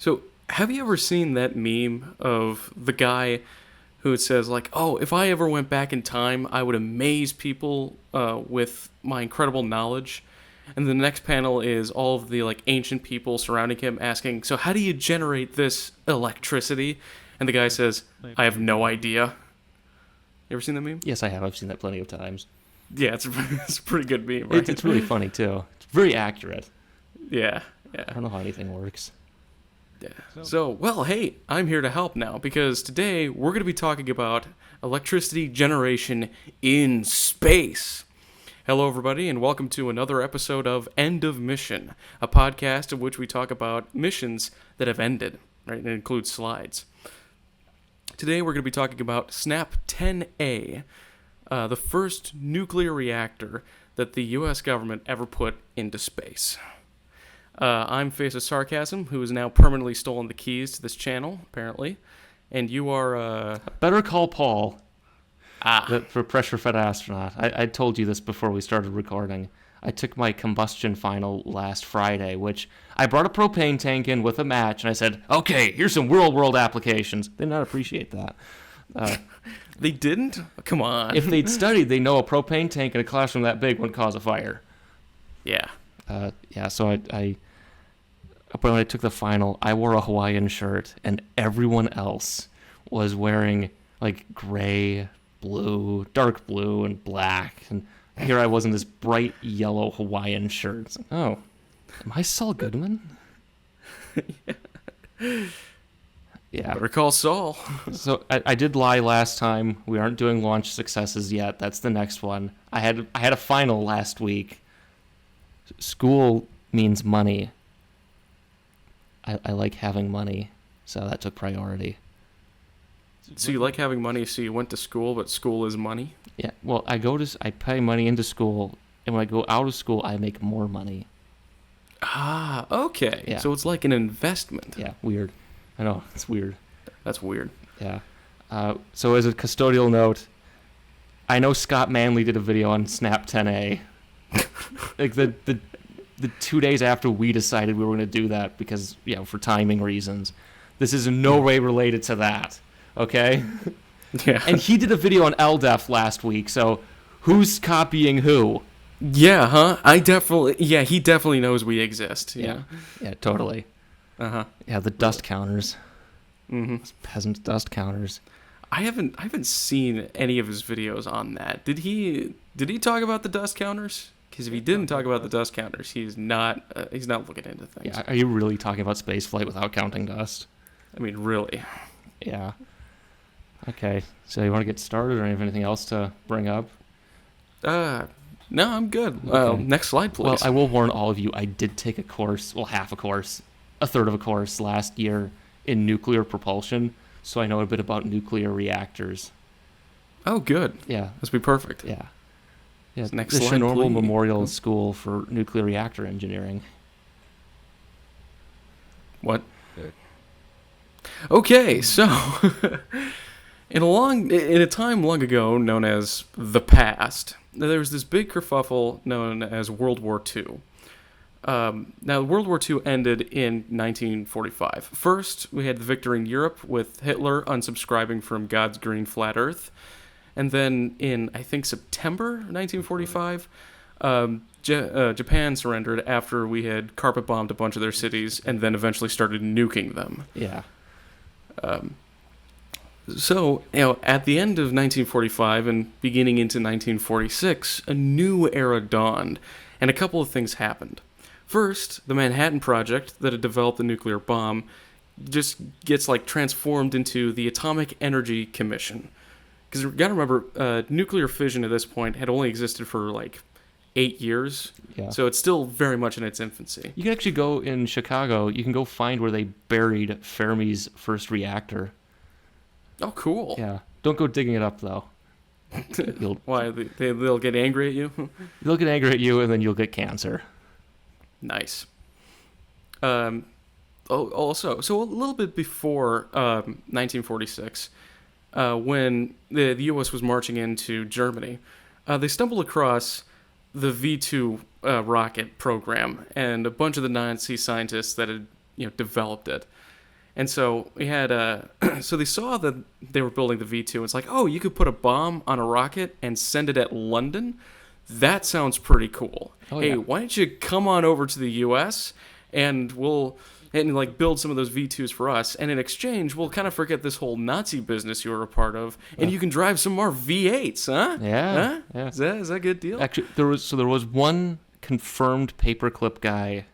So, have you ever seen that meme of the guy who says, like, oh, if I ever went back in time, I would amaze people with my incredible knowledge? And the next panel is all of the, like, ancient people surrounding him asking, so how do you generate this electricity? And the guy says, I have no idea. You ever seen that meme? Yes, I have. I've seen that plenty of times. Yeah, it's a pretty good meme, right? It's really funny, too. It's very accurate. Yeah. I don't know how anything works. Yeah. So, well, hey, I'm here to help now, because today we're going to be talking about electricity generation in space. Hello, everybody, and welcome to another episode of End of Mission, a podcast in which we talk about missions that have ended, right? And it includes slides. Today we're going to be talking about SNAP-10A, the first nuclear reactor that the U.S. government ever put into space. I'm Face of Sarcasm, who has now permanently stolen the keys to this channel, apparently. And you are, Better call Paul. For pressure-fed astronaut. I told you this before we started recording. I took my combustion final last Friday, which I brought a propane tank in with a match, and I said, okay, here's some real-world applications. They did not appreciate that. They didn't? Come on. If they'd studied, they know a propane tank in a classroom that big wouldn't cause a fire. Yeah. So when I took the final, I wore a Hawaiian shirt, and everyone else was wearing, like, gray, blue, dark blue, and black, and here I was in this bright yellow Hawaiian shirt. It's like, oh, am I Saul Goodman? Yeah. Better call Saul. So I did lie last time. We aren't doing launch successes yet. That's the next one. I had a final last week. School means money. I like having money, so that took priority. So you like having money, so you went to school, but school is money? Yeah, well, I pay money into school, and when I go out of school, I make more money. Ah, okay. Yeah. So it's like an investment. Yeah, weird. I know, it's weird. That's weird. Yeah. So as a custodial note, I know Scott Manley did a video on SNAP-10A. Like the 2 days after we decided we were going to do that because, for timing reasons. This is in no way related to that. Okay? Yeah. And he did a video on LDEF last week, so who's copying who? Yeah, huh? He definitely knows we exist. Yeah. Yeah, totally. Uh-huh. Yeah, the dust counters. Mm-hmm. Those peasant dust counters. I haven't seen any of his videos on that. Did he talk about the dust counters? Because if he didn't talk about the dust counters, he's not looking into things. Yeah, are you really talking about spaceflight without counting dust? I mean, really. Yeah. Okay, so you want to get started, or anything else to bring up? No, I'm good. Okay. Next slide, please. Well, I will warn all of you, I did take a course, half a course, a third of a course last year in nuclear propulsion, so I know a bit about nuclear reactors. Oh, good. Yeah. This will be perfect. Yeah. Yeah, Next the slide, Chernobyl please. Memorial School for Nuclear Reactor Engineering. What? Okay, so in a time long ago known as the past, there was this big kerfuffle known as World War II. Now, World War II ended in 1945. First, we had the victory in Europe with Hitler unsubscribing from God's green flat Earth. And then in, I think, September 1945, Japan surrendered after we had carpet bombed a bunch of their cities and then eventually started nuking them. Yeah. So, at the end of 1945 and beginning into 1946, a new era dawned, and a couple of things happened. First, the Manhattan Project that had developed the nuclear bomb just gets, transformed into the Atomic Energy Commission. Because you got to remember, nuclear fission at this point had only existed for, 8 years. Yeah. So it's still very much in its infancy. You can actually go in Chicago, you can go find where they buried Fermi's first reactor. Oh, cool. Yeah. Don't go digging it up, though. Why? They'll get angry at you? They'll get angry at you, and then you'll get cancer. Nice. Also, so a little bit before 1946, when the U.S. was marching into Germany, they stumbled across the V2 rocket program and a bunch of the Nazi scientists that had developed it. And so we had, so they saw that they were building the V2. It's like, oh, you could put a bomb on a rocket and send it at London? That sounds pretty cool. Oh, hey, yeah. why don't you come on over to the U.S. and like build some of those V2s for us, and in exchange, we'll kind of forget this whole Nazi business you were a part of, and you can drive some more V8s, huh? Yeah. Huh? Yeah. Is that a good deal? Actually, there was one confirmed paperclip guy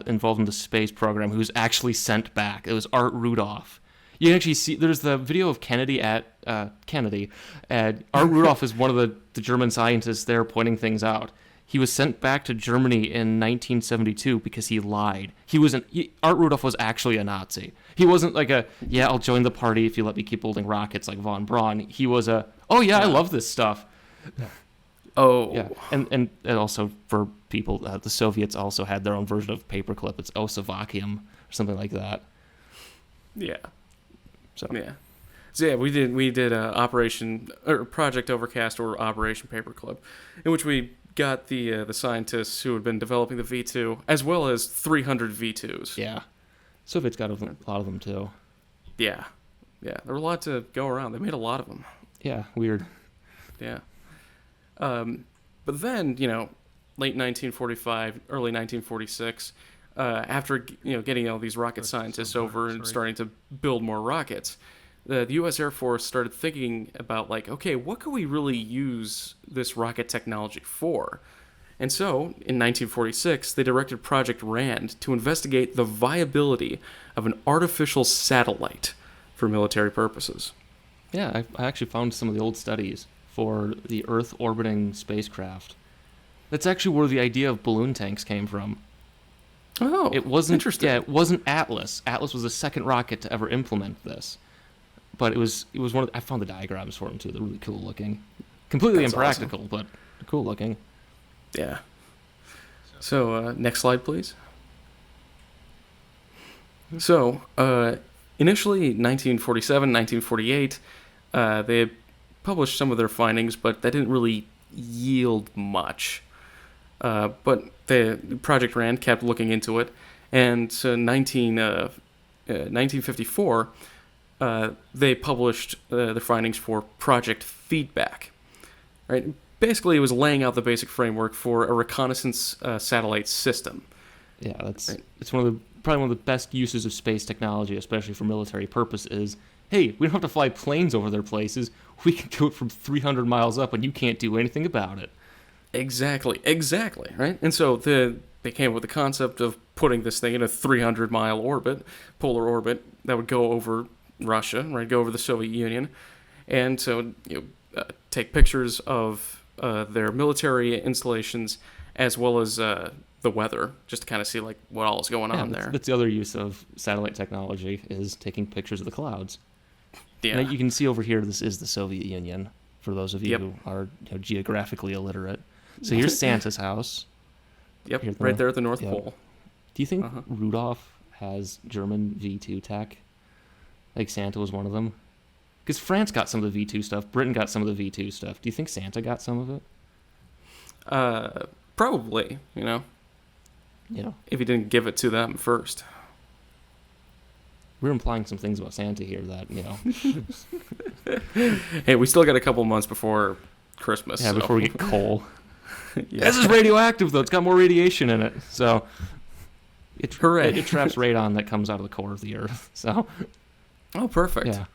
involved in the space program who was actually sent back. It was Art Rudolph. You can actually see there's the video of Kennedy at Kennedy, and Art Rudolph is one of the German scientists there pointing things out. He was sent back to Germany in 1972 because he lied. Art Rudolph was actually a Nazi. He wasn't like I'll join the party if you let me keep building rockets like von Braun. He was I love this stuff. Oh. Yeah, and also for people, the Soviets also had their own version of paperclip. It's Osavakium or something like that. Yeah. So We did Project Overcast or Operation Paperclip, in which we got the scientists who had been developing the V2 as well as 300 V2s. Yeah, Soviets got a lot of them too. Yeah, there were a lot to go around. They made a lot of them. Yeah, weird. Yeah. But then, late 1945, early 1946, after getting all these rocket scientists over and starting to build more rockets, the U.S. Air Force started thinking about okay, what could we really use this rocket technology for? And so, in 1946, they directed Project RAND to investigate the viability of an artificial satellite for military purposes. Yeah, I actually found some of the old studies for the Earth orbiting spacecraft. That's actually where the idea of balloon tanks came from. Oh, it wasn't interesting. Yeah, it wasn't Atlas. Atlas was the second rocket to ever implement this, but it was one of I found the diagrams for them too. They're really cool looking, completely That's impractical, awesome. but cool looking. Yeah. So next slide, please. So initially, 1947, 1948, they had published some of their findings, but that didn't really yield much. But the Project RAND kept looking into it, and so 1954, they published their findings for Project Feedback. Right? Basically, it was laying out the basic framework for a reconnaissance satellite system. Yeah, it's Right. probably one of the best uses of space technology, especially for military purposes. Hey, we don't have to fly planes over their places. We can do it from 300 miles up, and you can't do anything about it. Exactly, right? And so they came up with the concept of putting this thing in a 300-mile orbit, polar orbit, that would go over Russia, right? Go over the Soviet Union, and so take pictures of their military installations as well as the weather, just to kind of see what all is going on there. That's the other use of satellite technology, is taking pictures of the clouds. Yeah. And you can see over here, this is the Soviet Union, for those of you Yep. who are geographically illiterate. So here's Santa's house. Yep, Here's right there at the North yep. Pole. Do you think Uh-huh. Rudolph has German V2 tech? Like Santa was one of them? Because France got some of the V2 stuff. Britain got some of the V2 stuff. Do you think Santa got some of it? Probably, Yeah. if he didn't give it to them first. We're implying some things about Santa here that, Hey, we still got a couple months before Christmas. yeah, so. before we get coal. Yeah. This is radioactive, though. It's got more radiation in it. So Hooray. it traps radon that comes out of the core of the Earth. So, Oh, perfect. yeah.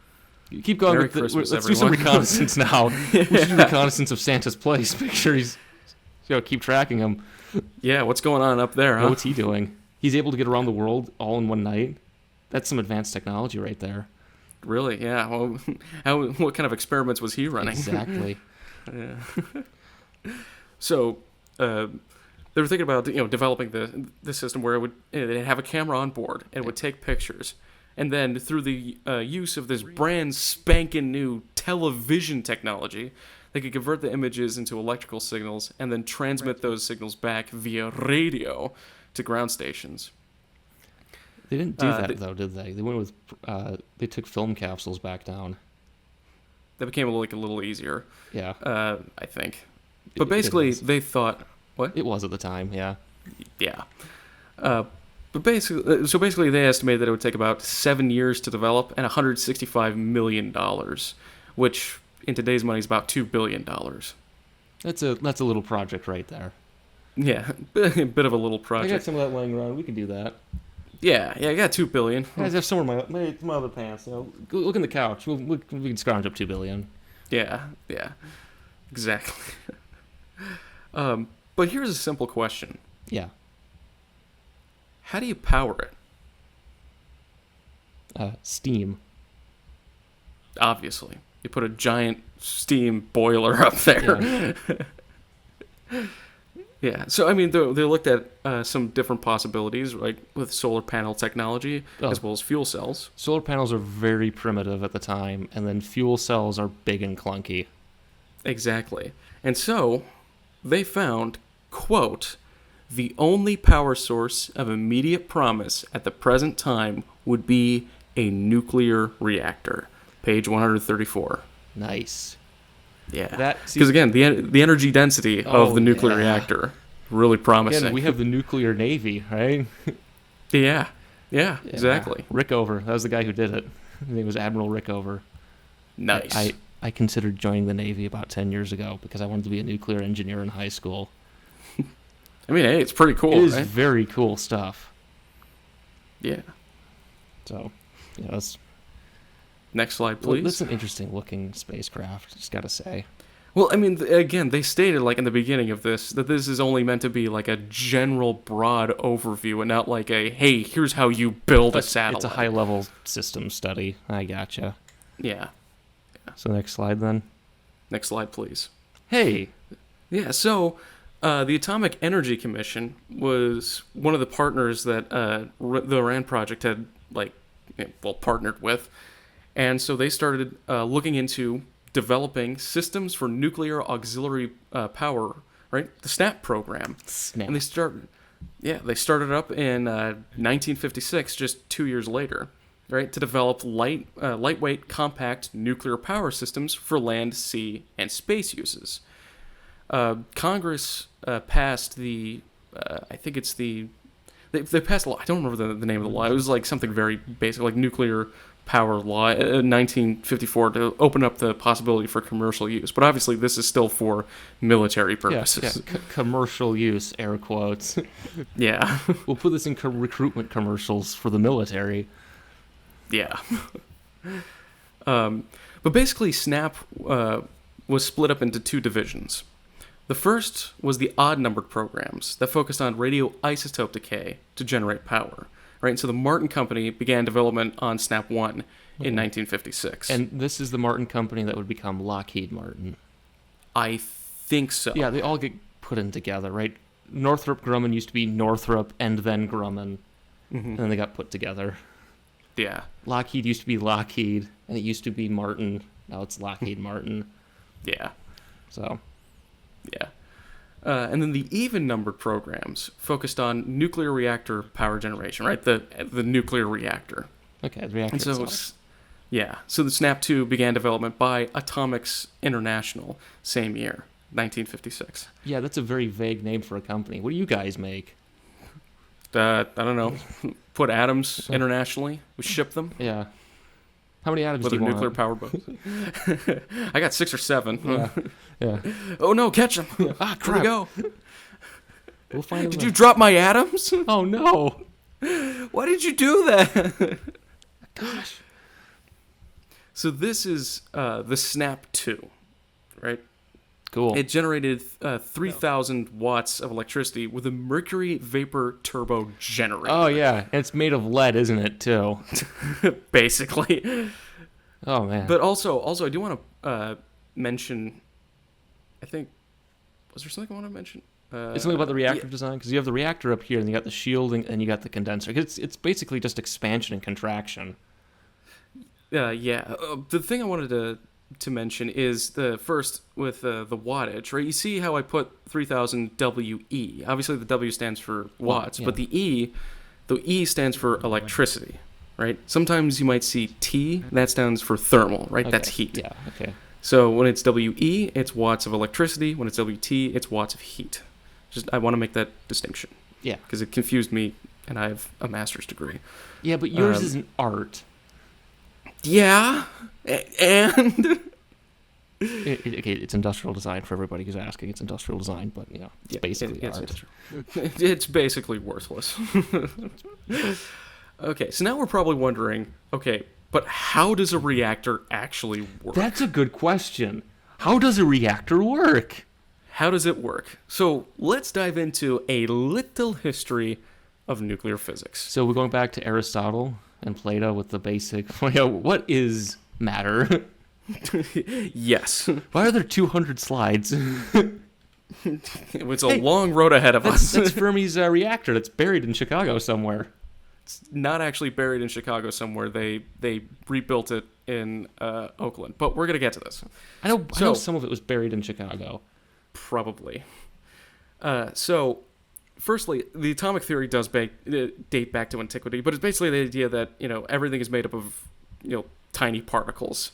You keep going Merry with Christmas, let's do some everyone. reconnaissance now. We should do reconnaissance of Santa's place. Make sure he's, keep tracking him. Yeah, what's going on up there, huh? What's he doing? He's able to get around the world all in one night. That's some advanced technology right there. Really? Yeah. Well, what kind of experiments was he running? Exactly. Yeah. So, they were thinking about developing the system where it'd have a camera on board and it would take pictures, and then through the use of this brand spanking new television technology, they could convert the images into electrical signals and then transmit those signals back via radio to ground stations. They didn't do that, though, did they? They went with, they took film capsules back down. That became a little easier. Yeah. I think. But basically, was. they thought, what? It was at the time, yeah. Yeah. But basically, they estimated that it would take about 7 years to develop and $165 million, which in today's money is about $2 billion. That's a little project right there. Yeah, a bit of a little I project. got some of that laying around. We can do that. Yeah, I got $2 billion. I have some of my other pants. Go look in the couch. We can scrounge up $2 billion. Yeah, exactly. But here's a simple question. Yeah. How do you power it? Steam. Obviously. You put a giant steam boiler up there. Yeah. Yeah. So, I mean, they looked at some different possibilities, like with solar panel technology, as well as fuel cells. Solar panels are very primitive at the time, and then fuel cells are big and clunky. Exactly. And so, they found, quote, the only power source of immediate promise at the present time would be a nuclear reactor. Page 134. Nice. Yeah. Because, again, the energy density of the nuclear reactor, really promising. Again, we have the nuclear navy, right? Yeah, exactly. Rickover. That was the guy who did it. His name was Admiral Rickover. Nice. I considered joining the Navy about 10 years ago because I wanted to be a nuclear engineer in high school. I mean, hey, it's pretty cool, It is right? very cool stuff. Yeah. So, yeah, that's... Next slide, please. That's an interesting looking spacecraft, just gotta say. Well, I mean, again, they stated, like, in the beginning of this, that this is only meant to be, like, a general, broad overview and not like a, hey, here's how you build a satellite. It's a high-level system study. I gotcha. Yeah. So next slide, then. Next slide, please. Hey! Yeah, so the Atomic Energy Commission was one of the partners that the Iran project had, partnered with. And so they started looking into developing systems for nuclear auxiliary power, right? The SNAP program. Snap. And they started up in 1956, just 2 years later, right, to develop lightweight, compact nuclear power systems for land, sea, and space uses. Congress passed the, I think it's the, they passed a law. I don't remember the name of the law. It was like something very basic, like nuclear power law in 1954 to open up the possibility for commercial use. But obviously this is still for military purposes. Yeah. Commercial use, air quotes. Yeah. We'll put this in recruitment commercials for the military. Yeah. But basically SNAP was split up into two divisions. The first was the odd-numbered programs that focused on radioisotope decay to generate power. Right, so the Martin Company began development on SNAP-1 in 1956. And this is the Martin Company that would become Lockheed Martin. I think so. Yeah, they all get put in together, right? Northrop Grumman used to be Northrop and then Grumman, and then they got put together. Yeah. Lockheed used to be Lockheed, and it used to be Martin. Now it's Lockheed Martin. Yeah. So. Yeah. And then the even-numbered programs focused on nuclear reactor power generation, right? The nuclear reactor. Okay, the reactor itself. So the SNAP-2 began development by Atomics International, same year, 1956. Yeah, that's a very vague name for a company. What do you guys make? I don't know. Put atoms internationally. We ship them. Yeah. How many atoms do you nuclear want? power boats. I got 6 or 7. Yeah. Oh no, catch them. Ah, crap. Where'd they go? We'll find Did you drop my atoms? Oh no. Why did you do that? Gosh. So this is the SNAP-2, right? Cool. It generated 3,000 watts of electricity with a mercury vapor turbo generator. Oh yeah, and it's made of lead, isn't it, too? Basically. Oh man. But also, I do want to mention, I think, was there something I want to mention? It's something about the reactor design, because you have the reactor up here, and you got the shielding, and you got the condenser. It's basically just expansion and contraction. The thing I wanted to mention is the first with the wattage, right? You see how I put 3,000 WE. Obviously, the W stands for watts, but the E stands for electricity, right? Sometimes you might see T, that stands for thermal, right? Okay. That's heat. Yeah, okay. So when it's WE, it's watts of electricity. When it's WT, it's watts of heat. I want to make that distinction. Yeah. Because it confused me and I have a master's degree. Yeah, but yours isn't art. Yeah, and Okay, it's industrial design for everybody who's asking. It's industrial design, but it's basically art. It's basically worthless. Okay, so now we're probably wondering, okay, but how does a reactor actually work? That's a good question. How does a reactor work? How does it work? So let's dive into a little history of nuclear physics. So we're going back to Aristotle and Plato with the basic, what is matter? Yes. Why are there 200 slides? It's a long road ahead of us. That's Fermi's reactor that's buried in Chicago somewhere. It's not actually buried in Chicago somewhere. They rebuilt it in Oakland. But we're going to get to this. I know some of it was buried in Chicago. Probably. So, firstly, the atomic theory does date back to antiquity, but it's basically the idea that, everything is made up of, tiny particles.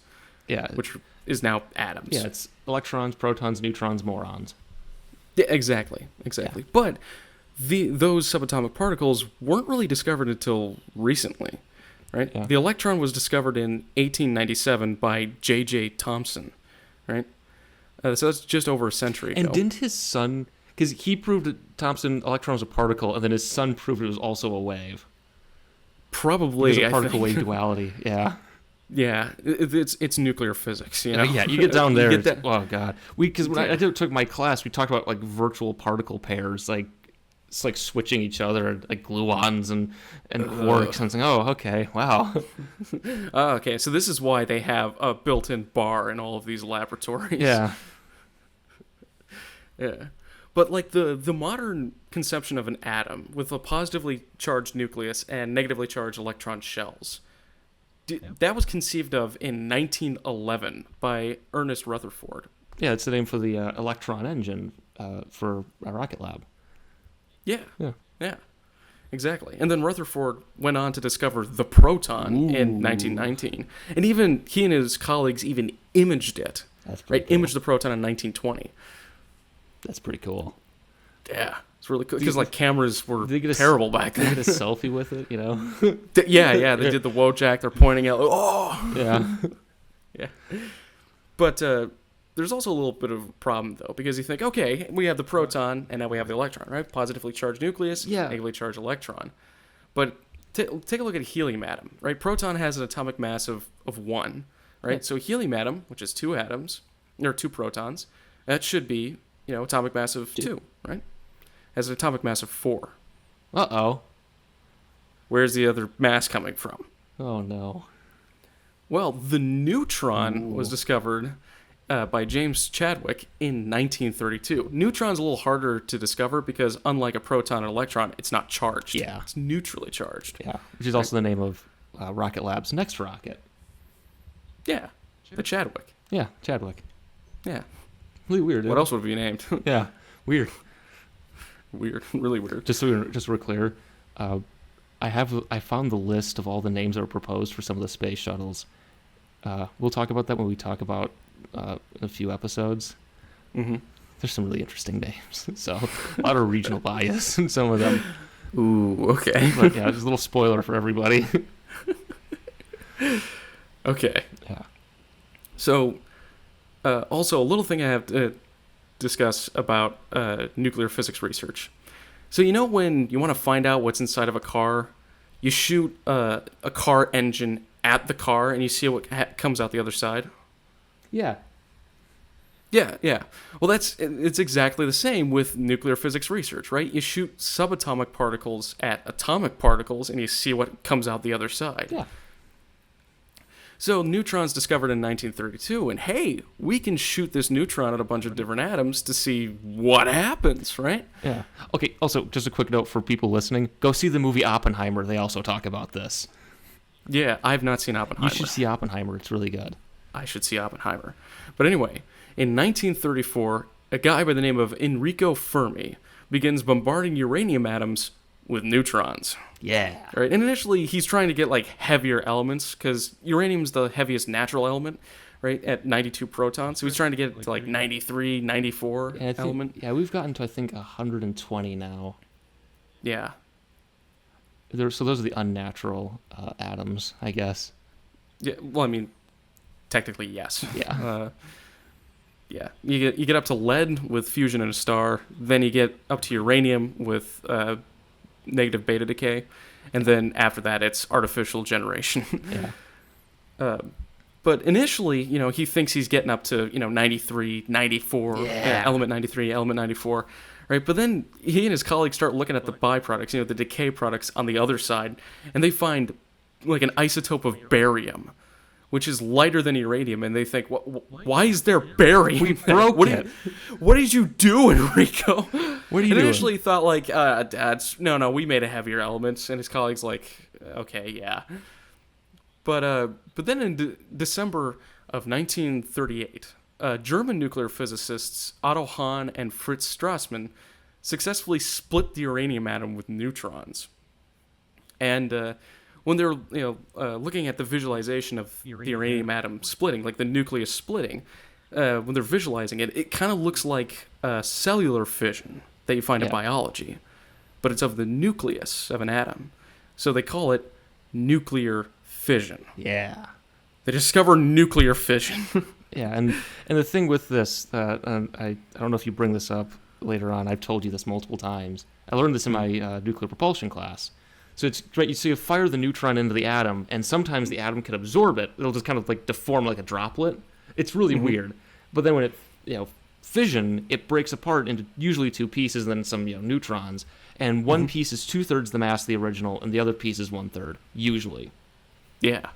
Yeah. Which is now atoms. Yeah, it's electrons, protons, neutrons, morons. Yeah, exactly. Yeah. But those subatomic particles weren't really discovered until recently, right? Yeah. The electron was discovered in 1897 by J.J. Thomson, right? So that's just over a century ago. And didn't his son, because he proved that Thomson electron was a particle, and then his son proved it was also a wave. Probably. It was a particle-wave duality, yeah. Yeah, it's nuclear physics, Yeah, you get down there. Oh god, because when I took my class, we talked about like virtual particle pairs, like it's like switching each other, like gluons and quarks, and saying, oh, okay, wow. Okay, so this is why they have a built-in bar in all of these laboratories. Yeah. Yeah, but like the modern conception of an atom with a positively charged nucleus and negatively charged electron shells. That was conceived of in 1911 by Ernest Rutherford. Yeah, it's the name for the electron engine for a rocket lab. Yeah, exactly. And then Rutherford went on to discover the proton in 1919. And even he and his colleagues even imaged it. That's pretty cool. Imaged the proton in 1920. That's pretty cool. Yeah. It's really cool because like cameras were terrible back then. They get a selfie with it, Yeah. They did the Wojak. They're pointing out. Oh, yeah, yeah. But there's also a little bit of a problem though because you think, okay, we have the proton and now we have the electron, right? Positively charged nucleus, negatively charged electron. But take a look at a helium atom, right? Proton has an atomic mass of 1, right? Yeah. So a helium atom, which is 2 atoms or 2 protons, that should be atomic mass of 2, right? Has an atomic mass of 4. Uh-oh. Where's the other mass coming from? Oh, no. Well, the neutron was discovered by James Chadwick in 1932. Neutron's a little harder to discover because, unlike a proton and electron, it's not charged. Yeah. It's neutrally charged. Yeah, which is also the name of Rocket Lab's next rocket. Yeah, the Chadwick. Yeah, Chadwick. Yeah. Really weird. What else would it be named? Yeah, weird. Weird, really weird. Just so we're clear, I found the list of all the names that were proposed for some of the space shuttles. We'll talk about that when we talk about a few episodes. Mm-hmm. There's some really interesting names, so a lot of regional bias in some of them. Ooh, okay. But yeah, just a little spoiler for everybody. Okay. Yeah. So, also a little thing I have to discuss about nuclear physics research. So when you want to find out what's inside of a car, you shoot a car engine at the car and you see what comes out the other side? Yeah. Yeah. Well, it's exactly the same with nuclear physics research, right? You shoot subatomic particles at atomic particles and you see what comes out the other side. Yeah. So neutrons discovered in 1932, and hey, we can shoot this neutron at a bunch of different atoms to see what happens, right? Yeah. Okay, also, just a quick note for people listening. Go see the movie Oppenheimer. They also talk about this. Yeah, I've not seen Oppenheimer. You should see Oppenheimer. It's really good. I should see Oppenheimer. But anyway, in 1934, a guy by the name of Enrico Fermi begins bombarding uranium atoms with neutrons. Yeah. Right. And initially, he's trying to get like heavier elements because uranium's the heaviest natural element, right? At 92 protons. So he's trying to get it to like 93, 94 element. Yeah, we've gotten to I think 120 now. Yeah. So those are the unnatural atoms, I guess. Yeah. Well, I mean, technically, yes. Yeah. Yeah. You get up to lead with fusion in a star. Then you get up to uranium with negative beta decay, and then after that, it's artificial generation. Yeah. But initially, he thinks he's getting up to, 93, 94, element 93, element 94, right? But then he and his colleagues start looking at the byproducts, the decay products on the other side, and they find like an isotope of barium, which is lighter than uranium, and they think, why is there barium? We broke it. What did you do, Enrico? What are you doing? Initially thought like, no, we made a heavier element, and his colleagues like, okay, yeah. But then in December of 1938, German nuclear physicists Otto Hahn and Fritz Strassmann successfully split the uranium atom with neutrons. And when they're looking at the visualization of the uranium atom splitting, like the nucleus splitting, when they're visualizing it, it kind of looks like cellular fission that you find in biology, but it's of the nucleus of an atom. So they call it nuclear fission. Yeah. They discover nuclear fission. Yeah, and the thing with this, I don't know if you bring this up later on. I've told you this multiple times. I learned this in my nuclear propulsion class. So it's right. So you fire the neutron into the atom, and sometimes the atom can absorb it. It'll just kind of like deform like a droplet. It's really weird. But then when it fission, it breaks apart into usually two pieces, and then some neutrons. And one piece is 2/3 the mass of the original, and the other piece is 1/3 usually. Yeah,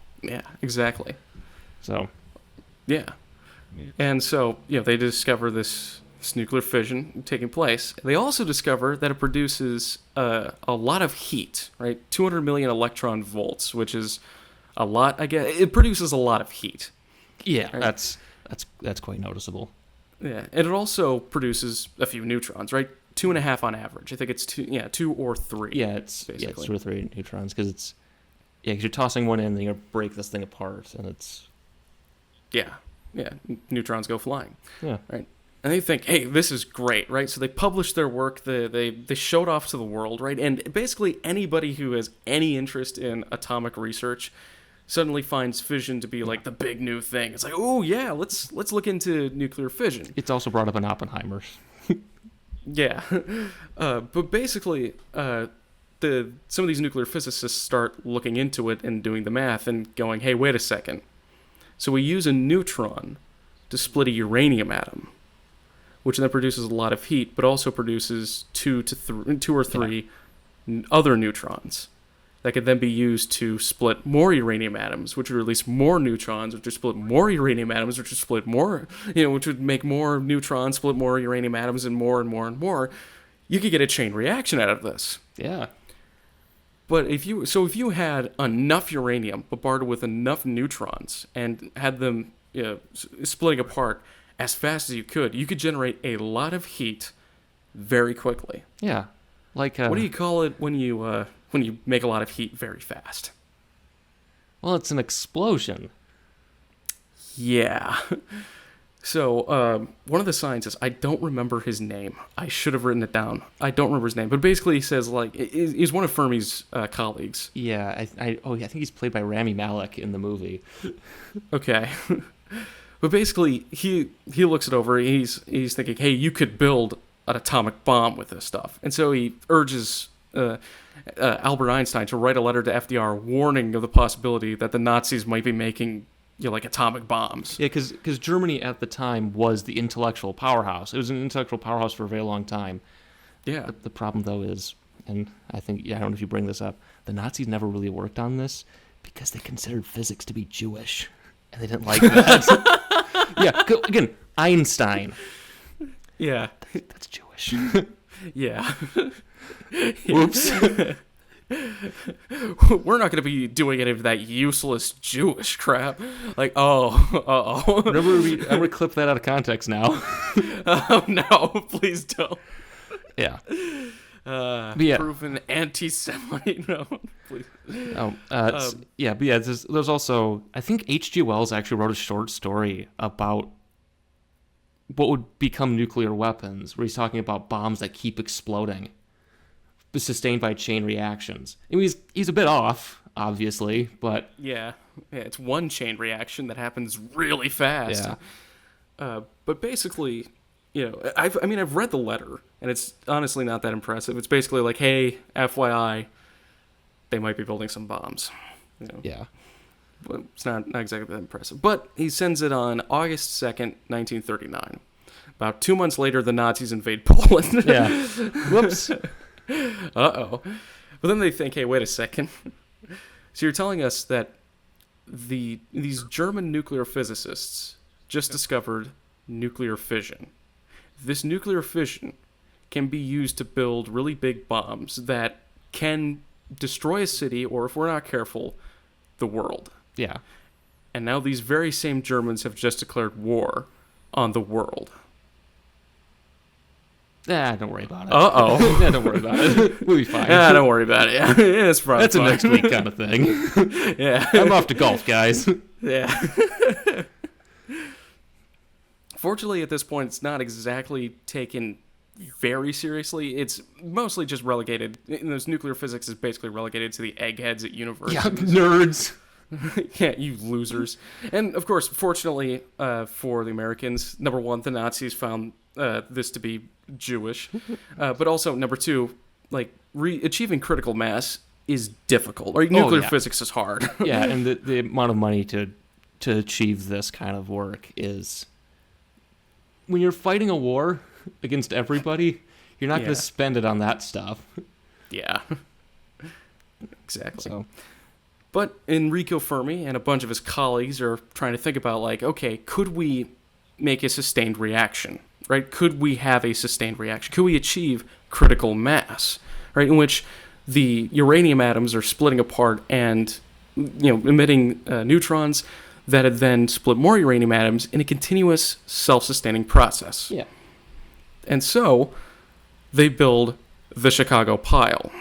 exactly. So, yeah. And so, they discover this nuclear fission taking place. They also discover that it produces a lot of heat, right? 200 million electron volts, which is a lot, I guess. It produces a lot of heat. Yeah, right? that's quite noticeable. Yeah, and it also produces a few neutrons, right? 2.5 on average. I think it's 2 or 3. Yeah, it's 2 or 3 neutrons because you're tossing one in, and you're gonna break this thing apart, and it's neutrons go flying. Yeah, right. And they think, hey, this is great, right? So they publish their work, they show it off to the world, right? And basically anybody who has any interest in atomic research suddenly finds fission to be like the big new thing. It's like, oh yeah, let's look into nuclear fission. It's also brought up in Oppenheimer. Yeah, but basically, some of these nuclear physicists start looking into it and doing the math and going, hey, wait a second. So we use a neutron to split a uranium atom, which then produces a lot of heat, but also produces 2 or 3 other neutrons that could then be used to split more uranium atoms, which would release more neutrons, which would split more uranium atoms, which would split more, which would make more neutrons split more uranium atoms and more and more and more. You could get a chain reaction out of this. Yeah. But if you had enough uranium bombarded with enough neutrons and had them splitting apart as fast as you could generate a lot of heat very quickly. Yeah. Like what do you call it when you make a lot of heat very fast? Well, it's an explosion. Yeah. So one of the scientists, I don't remember his name. I should have written it down. I don't remember his name, but basically he says he's one of Fermi's colleagues. Yeah, I think he's played by Rami Malek in the movie. Okay. But basically he looks it over. He's thinking, hey, you could build an atomic bomb with this stuff, and so he urges Albert Einstein to write a letter to FDR warning of the possibility that the Nazis might be making atomic bombs. Yeah, because Germany at the time was the intellectual powerhouse. It was an intellectual powerhouse for a very long time. Yeah. The problem, though, is, and I think, I don't know if you bring this up, the Nazis never really worked on this because they considered physics to be Jewish, and they didn't like that. Yeah, again, Einstein. Yeah. That's Jewish. Yeah. Whoops. We're not going to be doing any of that useless Jewish crap. Like, uh-oh. I'm going to clip that out of context now. Oh, no, please don't. Yeah. Proven anti-Semite. No, please. There's also, I think H.G. Wells actually wrote a short story about what would become nuclear weapons, where he's talking about bombs that keep exploding. sustained by chain reactions. I mean, he's a bit off, obviously, but Yeah, it's one chain reaction that happens really fast. But basically, I've read the letter, and it's honestly not that impressive. It's basically like, hey, FYI, they might be building some bombs. Yeah. But it's not exactly that impressive. But he sends it on August 2nd, 1939. About 2 months later, the Nazis invade Poland. Yeah. Whoops. Uh-oh. But then they think, hey, wait a second. So you're telling us that these German nuclear physicists just discovered nuclear fission. This nuclear fission can be used to build really big bombs that can destroy a city, or if we're not careful, the world. Yeah. And now these very same Germans have just declared war on the world. Don't worry about it. Uh-oh. Yeah, don't worry about it. We'll be fine. Don't worry about it. Yeah, it's probably That's fine. a next week kind of thing. Yeah. I'm off to golf, guys. Yeah. Fortunately, at this point, it's not exactly taken very seriously. It's mostly just relegated. This nuclear physics is basically relegated to the eggheads at universities. Yeah, nerds. Yeah, you losers. And, of course, fortunately for the Americans, number one, the Nazis found this to be Jewish. But also, number two, like, achieving critical mass is difficult. Like, nuclear physics is hard. Yeah, and the amount of money to achieve this kind of work is... When you're fighting a war against everybody, you're not going to spend it on that stuff. Yeah. Exactly. So... But Enrico Fermi and a bunch of his colleagues are trying to think about, like, okay, could we make a sustained reaction, right? Could we have a sustained reaction? Could we achieve critical mass, right? In which the uranium atoms are splitting apart and, emitting neutrons that would then split more uranium atoms in a continuous self-sustaining process. Yeah. And so they build the Chicago Pile,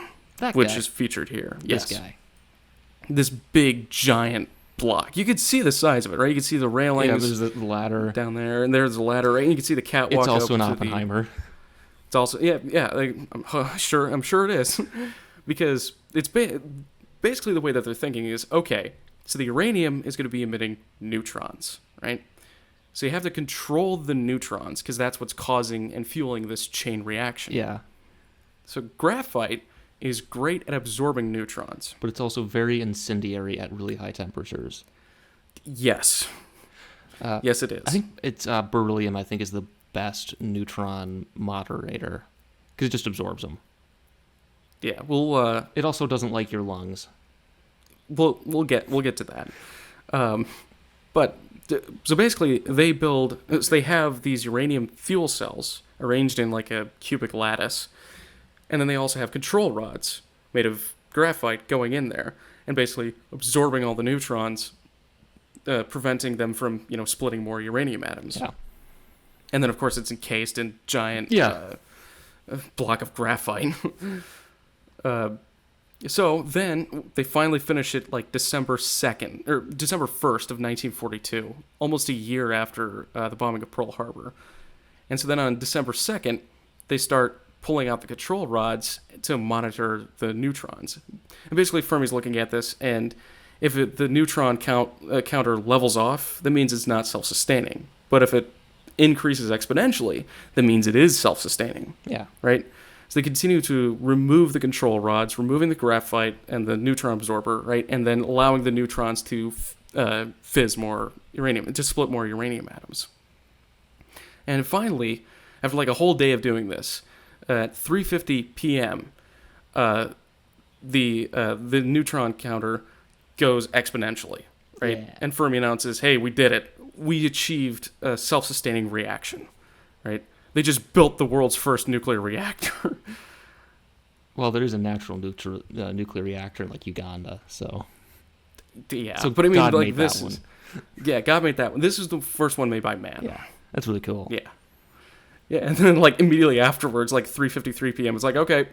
which guy. is featured here. This Yes. guy. This big, giant block. You could see the size of it, right? You could see the railings. Yeah, there's the ladder. Down there, and there's the ladder, right? And you can see the catwalk. It's also up an to Oppenheimer. It's also, like, I'm sure it is. Because it's basically the way that they're thinking is, okay, so the uranium is going to be emitting neutrons, right? So you have to control the neutrons, because that's what's causing and fueling this chain reaction. Yeah. So graphite is great at absorbing neutrons. But it's also very incendiary at really high temperatures. Yes. Yes, it is. I think it's beryllium, I think, is the best neutron moderator. Because it just absorbs them. Yeah, it also doesn't like your lungs. We'll get to that. So basically, they have these uranium fuel cells arranged in like a cubic lattice, and then they also have control rods made of graphite going in there and basically absorbing all the neutrons, preventing them from splitting more uranium atoms. Yeah. And then of course it's encased in giant block of graphite. So then they finally finish it like December 2nd, or December 1st of 1942, almost a year after the bombing of Pearl Harbor. And so then on December 2nd, they start pulling out the control rods to monitor the neutrons. And basically Fermi's looking at this, and if the neutron counter levels off, that means it's not self-sustaining. But if it increases exponentially, that means it is self-sustaining. Yeah. Right? So they continue to remove the control rods, removing the graphite and the neutron absorber, right, and then allowing the neutrons to fizz more uranium, to split more uranium atoms. And finally, after like a whole day of doing this, at 3:50 p.m., the neutron counter goes exponentially, right? Yeah. And Fermi announces, "Hey, we did it. We achieved a self-sustaining reaction," right? They just built the world's first nuclear reactor. Well, there is a natural nuclear reactor in like Uganda, so. Yeah, so but I mean, God like made this that is, one. yeah, God made that one. This is the first one made by man. Yeah, that's really cool. Yeah. Yeah, and then like immediately afterwards, like 3:53 p.m., it's like, okay,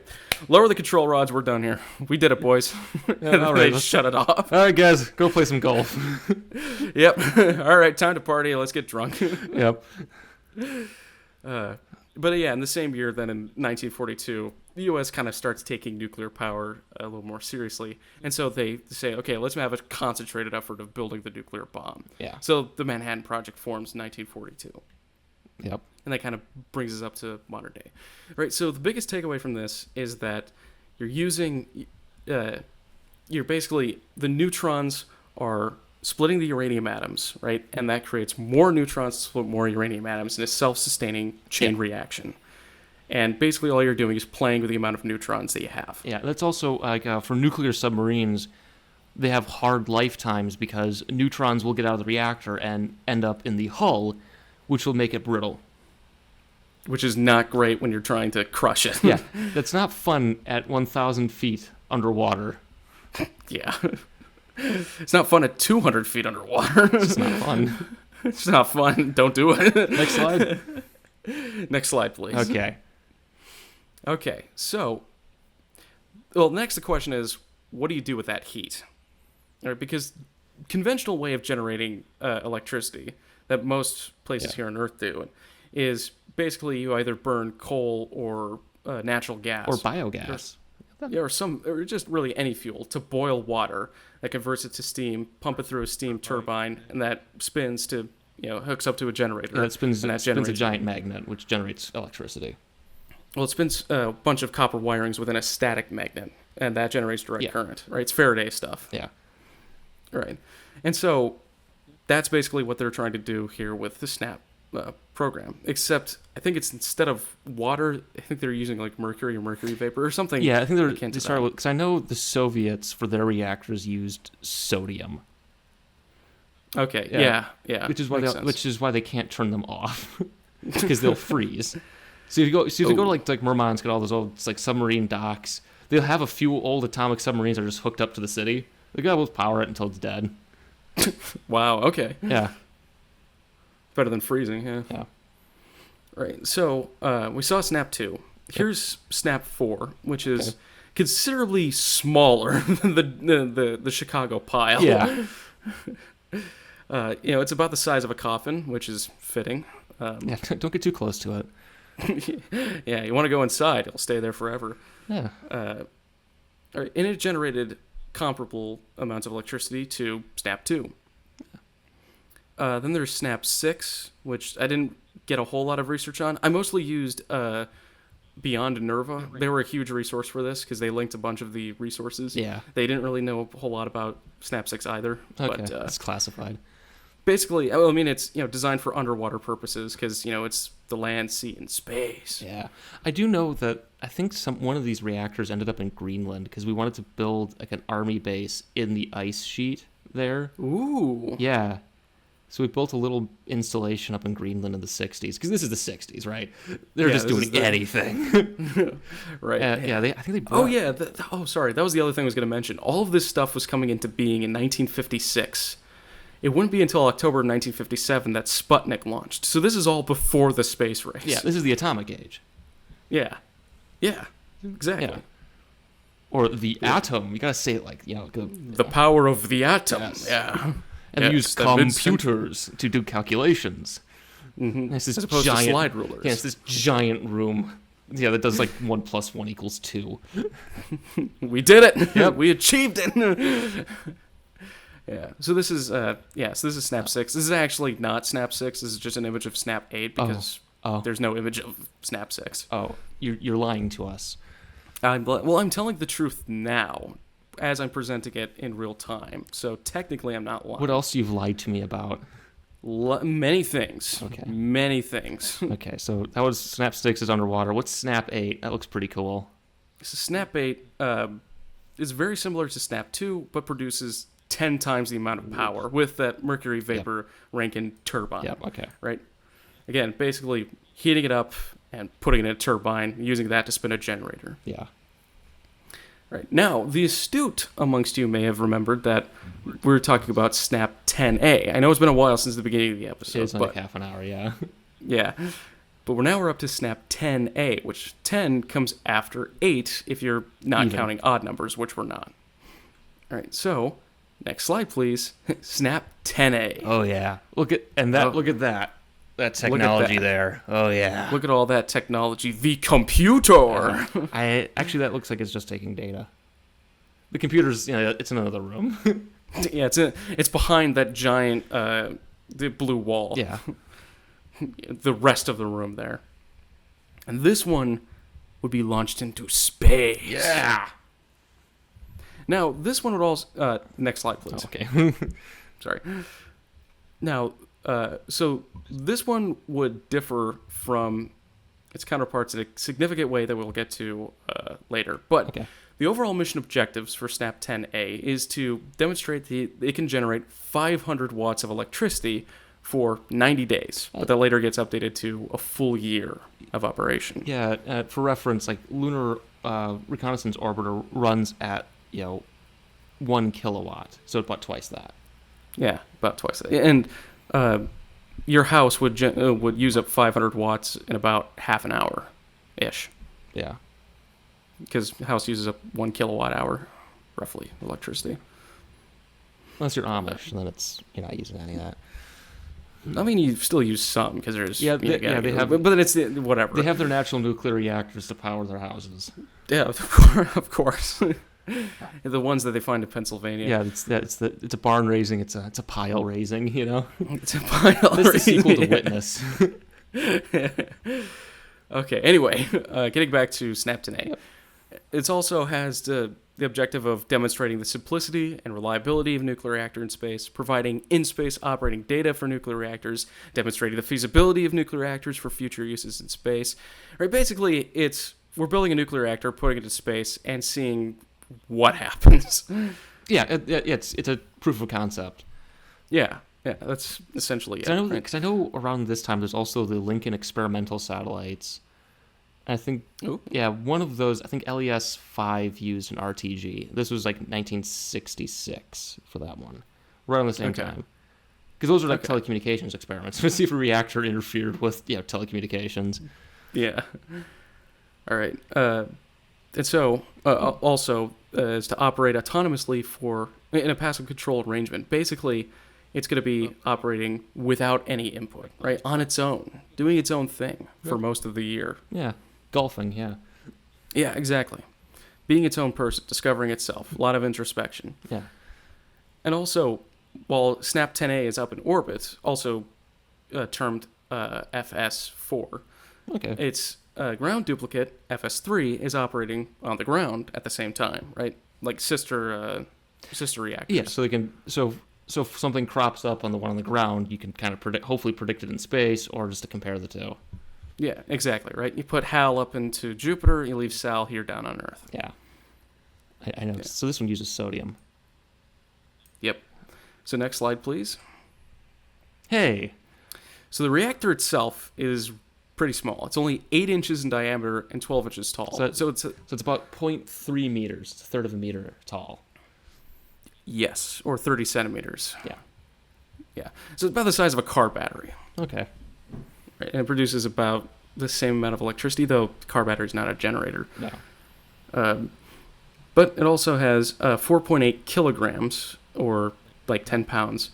lower the control rods, we're done here. We did it, boys. And all they right, shut it off. All right, guys, go play some golf. Yep. All right, time to party. Let's get drunk. Yep. But yeah, in the same year, then in 1942, the U.S. kind of starts taking nuclear power a little more seriously. And so they say, okay, let's have a concentrated effort of building the nuclear bomb. Yeah. So the Manhattan Project forms in 1942. Yep. And that kind of brings us up to modern day. Right, so the biggest takeaway from this is that you're using, you're basically, the neutrons are splitting the uranium atoms, right? And that creates more neutrons to split more uranium atoms in a self-sustaining chain reaction. And basically all you're doing is playing with the amount of neutrons that you have. Yeah, that's also like for nuclear submarines, they have hard lifetimes because neutrons will get out of the reactor and end up in the hull, which will make it brittle. Which is not great when you're trying to crush it. Yeah, that's not fun at 1,000 feet underwater. Yeah. It's not fun at 200 feet underwater. It's not fun. It's not fun. Don't do it. Next slide. Next slide, please. Okay, so, well, next the question is, what do you do with that heat? All right, because conventional way of generating electricity that most places here on Earth do is basically you either burn coal or natural gas. Or biogas. Or just really any fuel to boil water that converts it to steam, pump it through a steam turbine, and that spins to, hooks up to a generator. Yeah, it spins a generates giant magnet, which generates electricity. Well, it spins a bunch of copper wirings within a static magnet, and that generates direct current, right? It's Faraday stuff. Yeah. Right. And so that's basically what they're trying to do here with the SNAP program, except I think it's instead of water, I think they're using like mercury or mercury vapor or something. Yeah, I think they started with, because I know the Soviets, for their reactors, used sodium. Okay, yeah. Which is why they can't turn them off, because they'll freeze. So if you go to like Murmansk and all those old like submarine docks, they'll have a few old atomic submarines that are just hooked up to the city. The guy will power it until it's dead. Wow. Okay. Yeah. Better than freezing. Yeah. Yeah. Right. So we saw SNAP-2. Here's SNAP-4, which is considerably smaller than the Chicago pile. Yeah. It's about the size of a coffin, which is fitting. Don't get too close to it. Yeah, you want to go inside, it'll stay there forever. Yeah. And it generated comparable amounts of electricity to SNAP-2. Then there's SNAP-6, which I didn't get a whole lot of research on. I mostly used Beyond Nerva. They were a huge resource for this because they linked a bunch of the resources. Yeah. They didn't really know a whole lot about SNAP-6 either. Okay, but, it's classified. Basically, I mean, it's designed for underwater purposes because it's the land, sea, and space. Yeah, I do know that I think one of these reactors ended up in Greenland because we wanted to build like an army base in the ice sheet there. Ooh. Yeah. So we built a little installation up in Greenland in the 60s because this is the 60s, right? They're just doing anything. Right. I think they brought... Oh, yeah. Sorry. That was the other thing I was going to mention. All of this stuff was coming into being in 1956. It wouldn't be until October 1957 that Sputnik launched. So this is all before the space race. Yeah, this is the atomic age. Yeah. Yeah. Exactly. Yeah. Or the atom. You gotta say it like, the power of the atom. Yes. Yeah. And they use computers to do calculations. Mm-hmm. It's this as opposed giant, to slide rulers. Yeah, it's this giant room. Yeah, that does like 1 + 1 = 2. We did it. Yep. We achieved it. Yeah. So this is SNAP-6. This is actually not SNAP-6. This is just an image of SNAP-8 because there's no image of SNAP-6. Oh, you're lying to us. I'm telling the truth now as I'm presenting it in real time. So technically I'm not lying. What else you've lied to me about? Many things. Okay. Many things. Okay, so that was SNAP-6 is underwater. What's SNAP-8? That looks pretty cool. So SNAP-8 is very similar to SNAP-2, but produces 10 times the amount of power with that mercury vapor Rankine turbine. Yep, okay. Right? Again, basically heating it up and putting it in a turbine, using that to spin a generator. Yeah. Right. Now, the astute amongst you may have remembered that we were talking about SNAP-10A. I know it's been a while since the beginning of the episode. It's like half an hour, yeah. Yeah. But we're up to SNAP-10A, which 10 comes after 8 if you're not counting odd numbers, which we're not. All right, so next slide, please. SNAP-10A. Oh yeah, look at that. that technology there. Oh yeah. Look at all that technology. The computer. That looks like it's just taking data. The computer's, it's in another room. Yeah, it's behind that giant the blue wall. Yeah. The rest of the room there. And this one would be launched into space. Yeah. Now, this one would also... next slide, please. Okay. Sorry. Now, so this one would differ from its counterparts in a significant way that we'll get to later. But Okay. the overall mission objectives for SNAP-10A is to demonstrate that it can generate 500 watts of electricity for 90 days, but that later gets updated to a full year of operation. Yeah, for reference, like Lunar Reconnaissance Orbiter runs at 1 kilowatt, so about twice that. Yeah, about twice that. And your house would use up 500 watts in about half an hour ish, Yeah. because the house uses up 1 kilowatt hour roughly electricity. Unless you're Amish, and then you're not using any of that. I mean, you still use some because there's they have, but then it's whatever. They have their natural nuclear reactors to power their houses. Yeah, of course. The ones that they find in Pennsylvania. Yeah, it's a barn raising. It's a pile raising. It's a pile. This is the sequel to Witness. Okay. Anyway, getting back to SNAP-10A, Yep. it also has the objective of demonstrating the simplicity and reliability of a nuclear reactor in space, providing in-space operating data for nuclear reactors, demonstrating the feasibility of nuclear reactors for future uses in space. Right? Basically, we're building a nuclear reactor, putting it in space, and seeing what happens. Yeah, it's a proof of concept. Yeah, that's essentially it. Because I know around this time there's also the Lincoln experimental satellites. I think, one of those, I think LES-5 used an RTG. This was like 1966 for that one, right on the same time. Because those are like telecommunications experiments to see if a reactor interfered with telecommunications. Yeah. All right. And so, also, is to operate autonomously in a passive control arrangement. Basically, it's going to be operating without any input, right? On its own, doing its own thing for most of the year. Yeah. Golfing, yeah. Yeah, exactly. Being its own person, discovering itself. A lot of introspection. Yeah. And also, while SNAP-10A is up in orbit, also termed FS4, its ground duplicate, FS3, is operating on the ground at the same time, right? Like sister reactors. Yeah, so they can... So if something crops up on the one on the ground, you can kind of hopefully predict it in space, or just to compare the two. Yeah, exactly, right? You put Hal up into Jupiter, you leave Sal here down on Earth. Yeah. I know. Yeah. So this one uses sodium. Yep. So next slide, please. Hey. So the reactor itself is pretty small. It's only 8 inches in diameter and 12 inches tall. So it's about 0.3 meters. It's a third of a meter tall. Yes, or 30 centimeters. Yeah. Yeah. So it's about the size of a car battery. Okay. Right? And it produces about the same amount of electricity, though the car battery is not a generator. No. But it also has 4.8 kilograms, or like 10 pounds,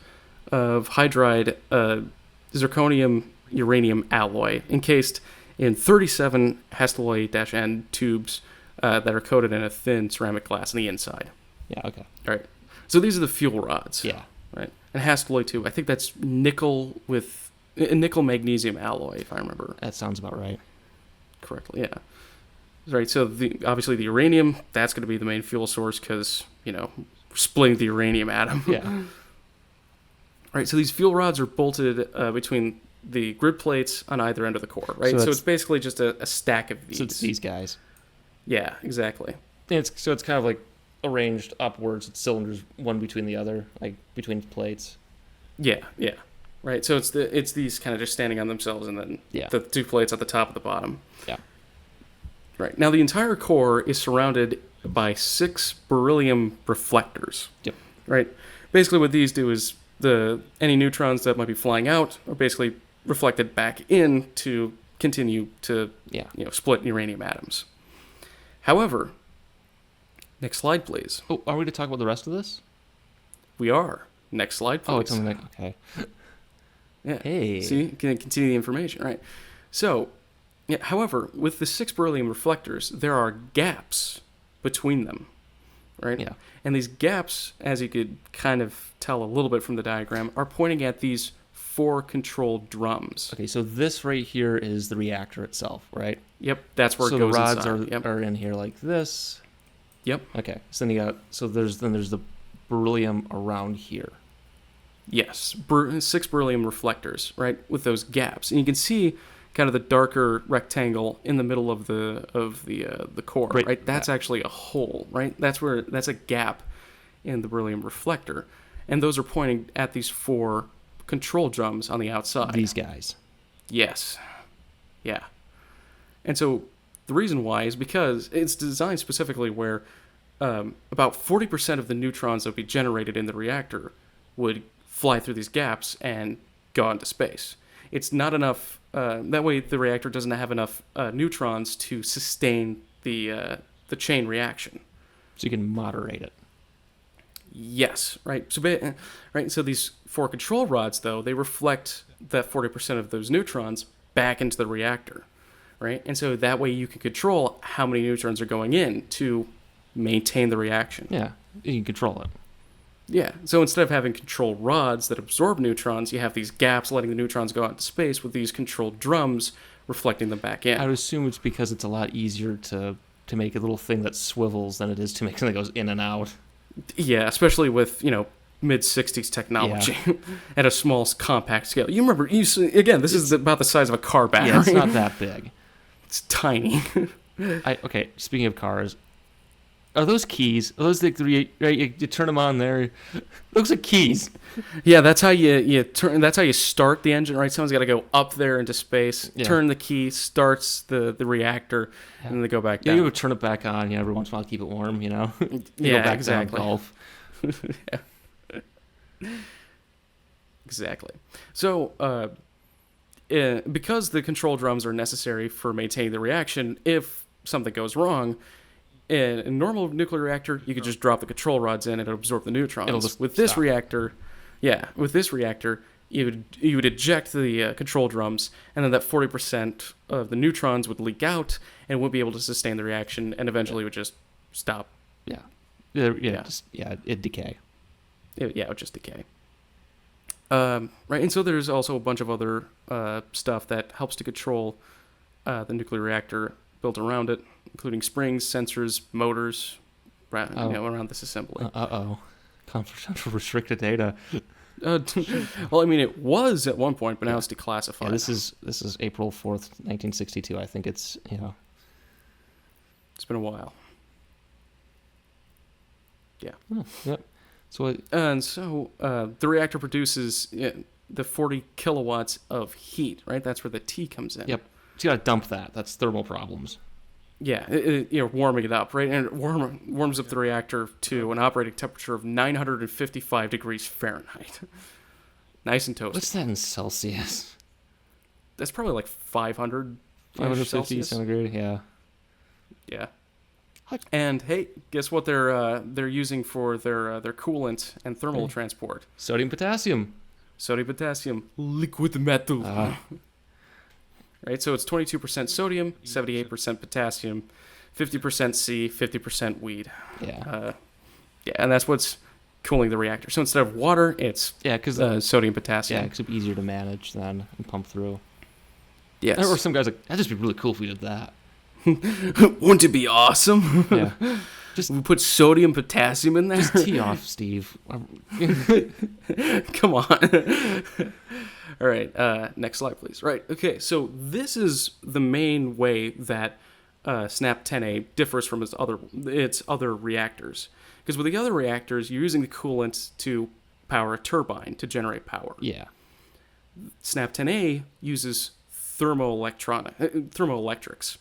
of hydride zirconium uranium alloy encased in 37 Hastelloy-N tubes that are coated in a thin ceramic glass on the inside. Yeah, okay. All right. So these are the fuel rods. Yeah. Right. And Hastelloy tube, I think that's nickel magnesium alloy, if I remember. That sounds about right. Correctly, yeah. Right, so obviously the uranium, that's going to be the main fuel source because, splitting the uranium atom. Yeah. Right, so these fuel rods are bolted between the grid plates on either end of the core, right? So it's basically just a stack of these. So it's these guys. Yeah, exactly. It's kind of like arranged upwards. It's cylinders, one between the other, like between plates. Yeah. Right, so it's these kind of just standing on themselves, and then the 2 plates at the top and the bottom. Yeah. Right, now the entire core is surrounded by 6 beryllium reflectors. Yep. Right, basically what these do is any neutrons that might be flying out are basically reflected back in to continue to split uranium atoms. However, next slide, please. Oh, are we to talk about the rest of this? We are. Next slide, please. Oh, it's on the next. Okay. Yeah. Hey. See, you can continue the information, right? So, yeah, however, with the 6 beryllium reflectors, there are gaps between them, right? Yeah. And these gaps, as you could kind of tell a little bit from the diagram, are pointing at these 4 control drums. Okay, so this right here is the reactor itself, right? Yep, that's where so it goes the rods inside. are in here like this. Yep. Okay, so then there's the beryllium around here. Yes, 6 beryllium reflectors, right, with those gaps, and you can see kind of the darker rectangle in the middle of the core, right? That's actually a hole, right? That's a gap in the beryllium reflector, and those are pointing at these 4 control drums on the outside. These guys. Yes. Yeah. And so the reason why is because it's designed specifically where about 40% of the neutrons that would be generated in the reactor would fly through these gaps and go into space. It's not enough. That way, the reactor doesn't have enough neutrons to sustain the chain reaction. So you can moderate it. Yes, right. So these 4 control rods, though, they reflect that 40% of those neutrons back into the reactor, right? And so that way you can control how many neutrons are going in to maintain the reaction. Yeah, you can control it. Yeah, so instead of having control rods that absorb neutrons, you have these gaps letting the neutrons go out into space with these controlled drums reflecting them back in. I would assume it's because it's a lot easier to make a little thing that swivels than it is to make something that goes in and out. Yeah, especially with, mid-60s technology at a small, compact scale. You remember, this is about the size of a car battery. Yeah, it's not that big. It's tiny. Okay, speaking of cars, are those keys? Are those right? You turn them on there. Looks like keys. Yeah, that's how you turn. That's how you start the engine, right? Someone's got to go up there into space, turn the key, starts the reactor, and then they go back down. You would turn it back on. Every once in a while, keep it warm. You yeah, go back exactly. Down golf. Exactly. So, because the control drums are necessary for maintaining the reaction, if something goes wrong. In a normal nuclear reactor, you could just drop the control rods in and it'll absorb the neutrons. It'll just with this stop. reactor, you would eject the control drums, and then that 40% of the neutrons would leak out and wouldn't be able to sustain the reaction, and eventually would just stop. It'd decay. It would just decay. Right, and so there's also a bunch of other stuff that helps to control the nuclear reactor built around it, including springs, sensors, motors, around this assembly. Confidential restricted data. Well, I mean, it was at one point, but now it's declassified. Yeah, this is April 4th, 1962. I think it's, It's been a while. Yeah. Oh, yep. So the reactor produces the 40 kilowatts of heat, right? That's where the T comes in. Yep. So you got to dump that. That's thermal problems. Yeah, warming it up, right? And it warms up the reactor to an operating temperature of 955 degrees Fahrenheit. Nice and toasty. What's that in Celsius? That's probably like 500 550 centigrade, yeah. Yeah. And hey, guess what they're using for their coolant and thermal transport? Sodium potassium, liquid metal. Right, so it's 22% sodium, 78% potassium, 50% C, 50% weed. Yeah. And that's what's cooling the reactor. So instead of water, it's sodium potassium. Yeah, because it'd be easier to manage then and pump through. Yes. Or some guys like, that'd just be really cool if we did that. Wouldn't it be awesome? Yeah. Just we put sodium potassium in there. Just tee off, Steve. Come on. All right, next slide, please. Right, okay, so this is the main way that SNAP-10A differs from its other reactors. Because with the other reactors, you're using the coolant to power a turbine to generate power. Yeah. SNAP-10A uses thermoelectrics.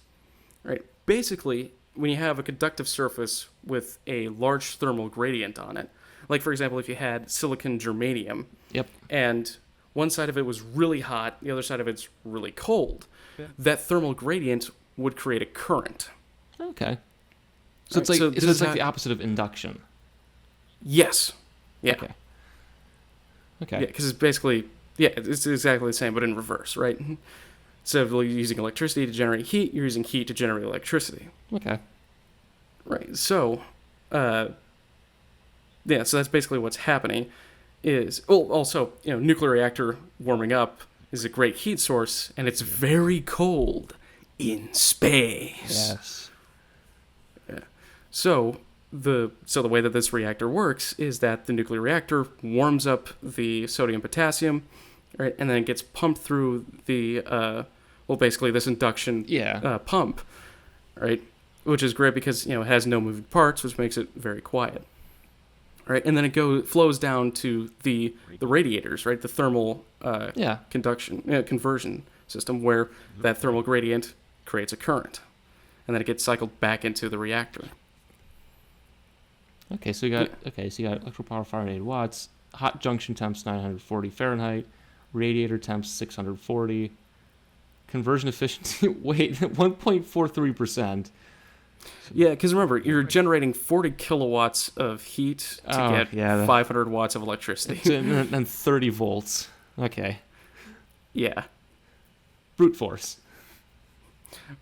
Right, basically, when you have a conductive surface with a large thermal gradient on it, like, for example, if you had silicon germanium, Yep. and one side of it was really hot, the other side of it's really cold, that thermal gradient would create a current. Okay. So Right, it's like the opposite of induction. Yes. Yeah. Okay. Yeah, because it's basically Yeah, it's exactly the same, but in reverse, right? Instead of using electricity to generate heat, you're using heat to generate electricity. Okay. Right. So, yeah, so that's basically what's happening. Also, nuclear reactor warming up is a great heat source, and it's very cold in space. Yes. Yeah. So the way that this reactor works is that the nuclear reactor warms up the sodium potassium, right, and then it gets pumped through the basically this induction pump, right, which is great because it has no moving parts, which makes it very quiet. Right, and then it flows down to the radiators, right? The thermal conversion system, where that thermal gradient creates a current, and then it gets cycled back into the reactor. Okay, so you got electrical power 500 watts, hot junction temps 940 Fahrenheit, radiator temps 640, conversion efficiency 1.43%. Yeah, because remember, you're generating 40 kilowatts of heat to get 500 watts of electricity. And 30 volts. Okay. Yeah. Brute force.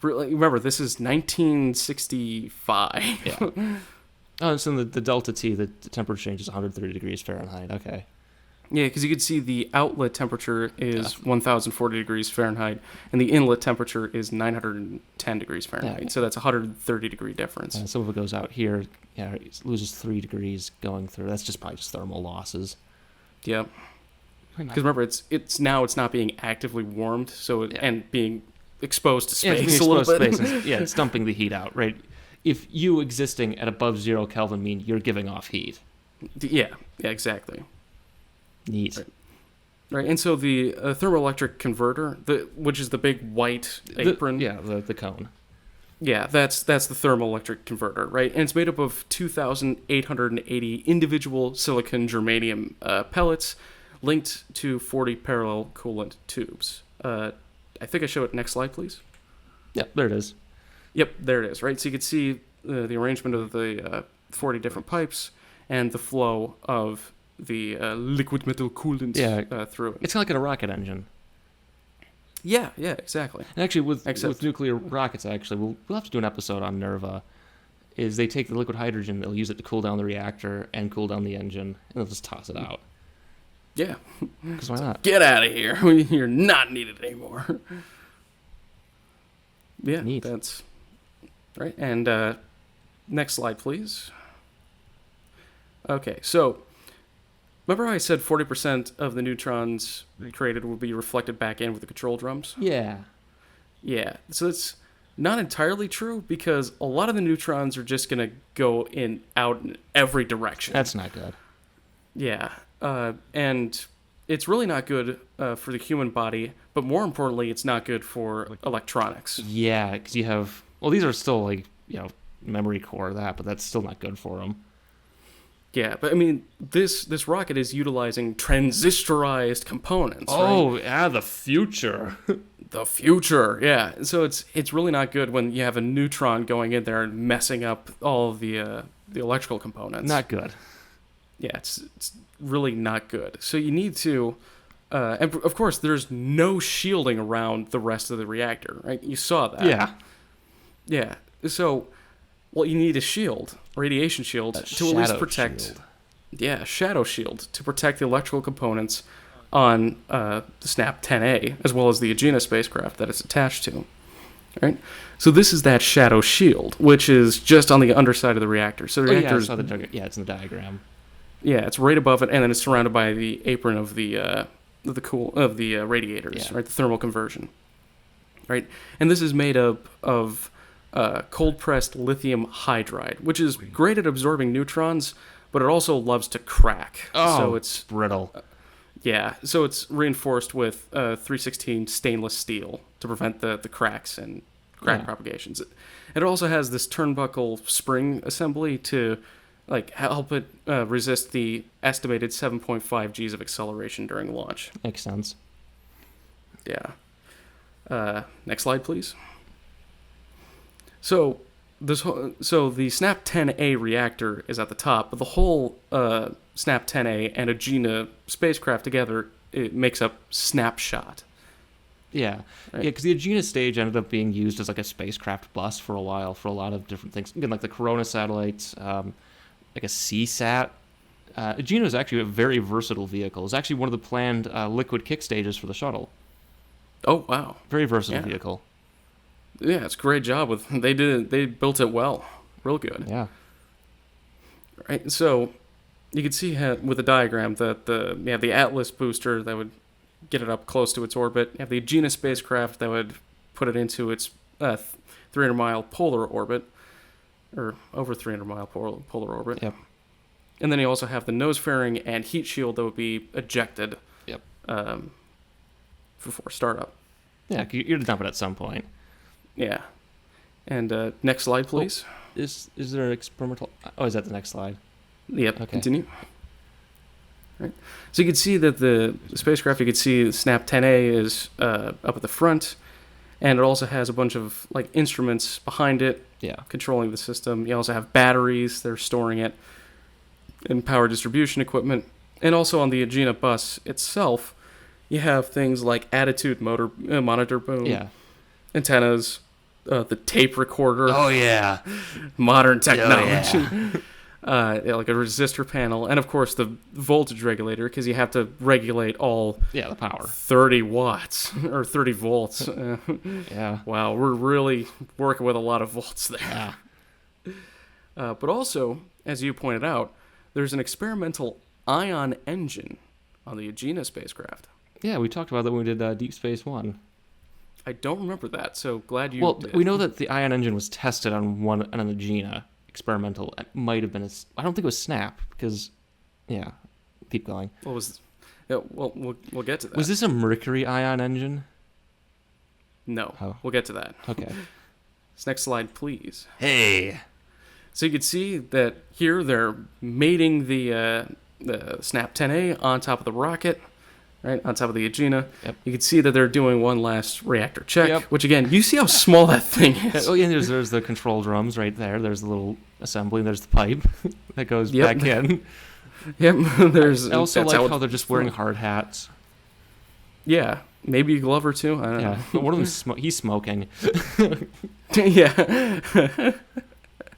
Remember, this is 1965. Yeah. Oh, so the delta T, the temperature change is 130 degrees Fahrenheit. Okay. Yeah, because you can see the outlet temperature is 1,040 degrees Fahrenheit, and the inlet temperature is 910 degrees Fahrenheit. Yeah. So that's a 130 degree difference. Some of it goes out here. Yeah, it loses 3 degrees going through. That's just probably just thermal losses. Yeah. Because remember, it's not being actively warmed, and being exposed to space a little bit. It's dumping the heat out, right? If you existing at above 0 Kelvin mean you're giving off heat. Yeah, exactly. Neat. Right, and so the thermoelectric converter, which is the big white apron. The cone. Yeah, that's the thermoelectric converter, right? And it's made up of 2,880 individual silicon germanium pellets linked to 40 parallel coolant tubes. I think I show it. Next slide, please. Yep, there it is. Yep, there it is, right? So you can see the arrangement of the 40 different pipes and the flow of the liquid metal coolant through it. It's kind of like in a rocket engine. Yeah, exactly. And actually, with nuclear rockets, we'll have to do an episode on NERVA. Is they take the liquid hydrogen, they'll use it to cool down the reactor and cool down the engine, and they'll just toss it out. Yeah. Because why not? Get out of here. You're not needed anymore. Yeah, neat. That's right. And next slide, please. Okay, so remember how I said 40% of the neutrons created will be reflected back in with the control drums? Yeah. Yeah, so it's not entirely true because a lot of the neutrons are just going to go out in every direction. That's not good. Yeah, and it's really not good for the human body, but more importantly, it's not good for electronics. Yeah, because you have... Well, these are still, memory core, but that's still not good for them. Yeah, but I mean, this rocket is utilizing transistorized components. Oh, right? yeah, the future. The future, yeah. So it's really not good when you have a neutron going in there and messing up all of the electrical components. Not good. Yeah, it's really not good. So you need to, and of course, there's no shielding around the rest of the reactor, right? You saw that. Yeah. Yeah. So, well, you need a shield, radiation shield, to at least protect. Shield. Yeah, shadow shield to protect the electrical components on the SNAP-10A, as well as the Agena spacecraft that it's attached to. Right? So this is that shadow shield, which is just on the underside of the reactor. So the reactor it's in the diagram. Yeah, it's right above it, and then it's surrounded by the apron of the radiators, right? The thermal conversion, right? And this is made up of cold pressed lithium hydride, which is great at absorbing neutrons, but it also loves to crack. Oh, so it's brittle. Yeah, so it's reinforced with 316 stainless steel to prevent the cracks and crack propagations. It also has this turnbuckle spring assembly to help it resist the estimated 7.5 Gs of acceleration during launch. Makes sense. Yeah. Next slide, please. So the SNAP-10A reactor is at the top, but the whole SNAP-10A and Agena spacecraft together it makes up snapshot. Yeah, Right. yeah, because the Agena stage ended up being used as like a spacecraft bus for a while for a lot of different things. Again, like the Corona satellites, like a CSAT. Agena is actually a very versatile vehicle. It's actually one of the planned liquid kick stages for the shuttle. Oh wow. Very versatile Yeah. vehicle. Yeah, it's a great job with they built it well, real good. Yeah. Right. So you can see with the diagram that you have the Atlas booster that would get it up close to its orbit. You have the Agena spacecraft that would put it into its 300-mile polar orbit, or over 300-mile polar orbit. Yep. And then you also have the nose fairing and heat shield that would be ejected. Yep. Before startup. Yeah, you're to dump it at some point. Yeah. And next slide, please. Is there an experimental? Oh, is that the next slide? Yep. Okay. Continue. Right. So you can see that the spacecraft, you can see SNAP-10A is up at the front, and it also has a bunch of like instruments behind it, Yeah. controlling the system. You also have batteries; they're storing it, and power distribution equipment. And also on the Agena bus itself, you have things like attitude monitor boom, Yeah. antennas, the tape recorder, Oh yeah. modern technology. yeah. Like a resistor panel, and of course the voltage regulator, because you have to regulate all Yeah, the power. 30 watts or 30 volts. Yeah. Wow, we're really working with a lot of volts there. Yeah. But also, as you pointed out, there's an experimental ion engine on the Agena spacecraft. Yeah, we talked about that when we did Deep Space One. I don't remember that, so glad you Well, did. we know that the ion engine was tested on an Agena experimental. It might have been I don't think it was Snap because, yeah, keep going. What was... Yeah, well, we'll get to that. Was this a mercury ion engine? No, Oh. we'll get to that. Okay. This next slide, please. Hey. So you can see that here they're mating the SNAP-10A on top of the rocket, right, on top of the Agena. Yep. You can see that they're doing one last reactor check, Yep. which again, you see how small that thing is. Oh yeah, there's the control drums right there. There's the little assembly. And there's the pipe that goes Yep. back in. Yep. There's. I also that's like how how they're just wearing hard hats. Yeah, maybe a glove or two. I don't Yeah, but one of them he's smoking. know. Yeah.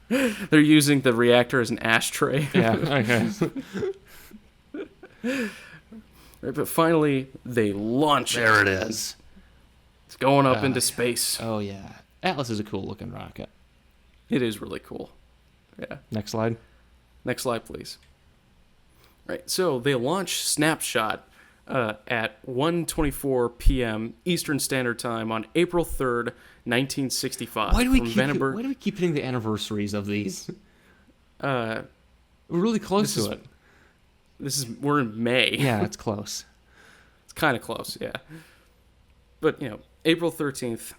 They're using the reactor as an ashtray. Yeah. Okay. Right, but finally, they launch it. There it is. It's going up Ah, into yeah. space. Oh yeah, Atlas is a cool looking rocket. It is really cool. Yeah. Next slide. Next slide, please. Right, so they launch Snapshot at 1:24 p.m. Eastern Standard Time on April 3rd, 1965. Why do we from keep Vandenberg. hitting the anniversaries of these? Uh, We're really close This to is- it. we're in May. Yeah, it's close. It's kind of close, yeah. But April 13th,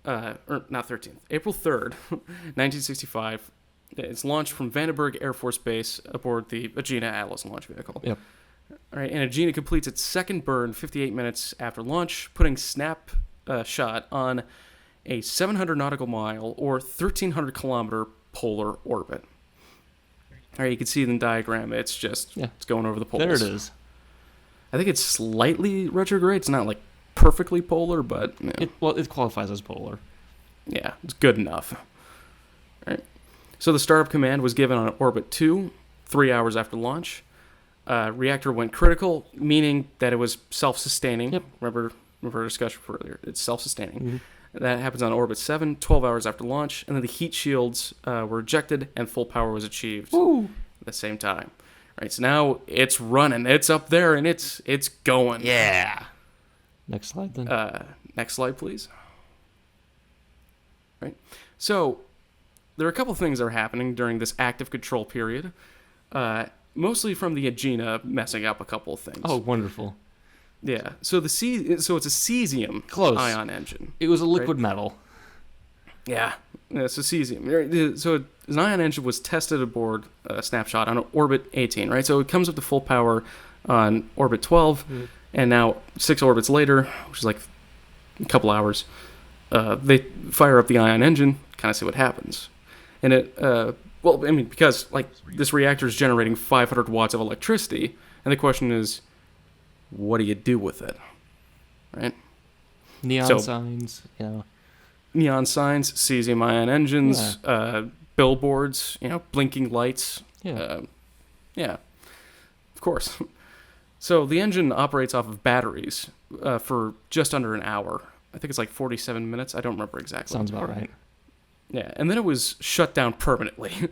or not 13th, April 3rd, 1965. It's launched from Vandenberg Air Force Base aboard the Agena Atlas launch vehicle. Yep. All right, and Agena completes its second burn 58 minutes after launch, putting Snapshot on a 700 nautical mile or 1,300 kilometer polar orbit. All right, you can see in the diagram, it's going over the poles. There it is. I think it's slightly retrograde. It's not like perfectly polar, but It qualifies as polar. yeah, it's good enough. All right. So the startup command was given on orbit 2, 3 hours after launch. Reactor went critical, meaning that it was self-sustaining. Yep. Remember our discussion earlier. It's self-sustaining. Mm-hmm. That happens on orbit 7, 12 hours after launch, and then the heat shields were ejected and full power was achieved Woo. at the same time. All right, so now it's running. It's up there and it's going. Yeah. Next slide then. Next slide, please. Right. So there are a couple things that are happening during this active control period, mostly from the Agena messing up a couple of things. Oh, wonderful. Yeah. So it's a cesium Close. ion engine. It was a liquid metal. Yeah. So cesium. So an ion engine was tested aboard Snapshot on orbit 18, right? So it comes up to full power on orbit 12, and now 6 orbits later, which is like a couple hours, they fire up the ion engine, kind of see what happens. And because like this reactor is generating 500 watts of electricity, and the question is, what do you do with it, right? Neon signs, Neon signs, cesium-ion engines, billboards, blinking lights. Yeah, of course. So the engine operates off of batteries for just under an hour. I think it's like 47 minutes. I don't remember exactly. Sounds about right. Yeah, and then it was shut down permanently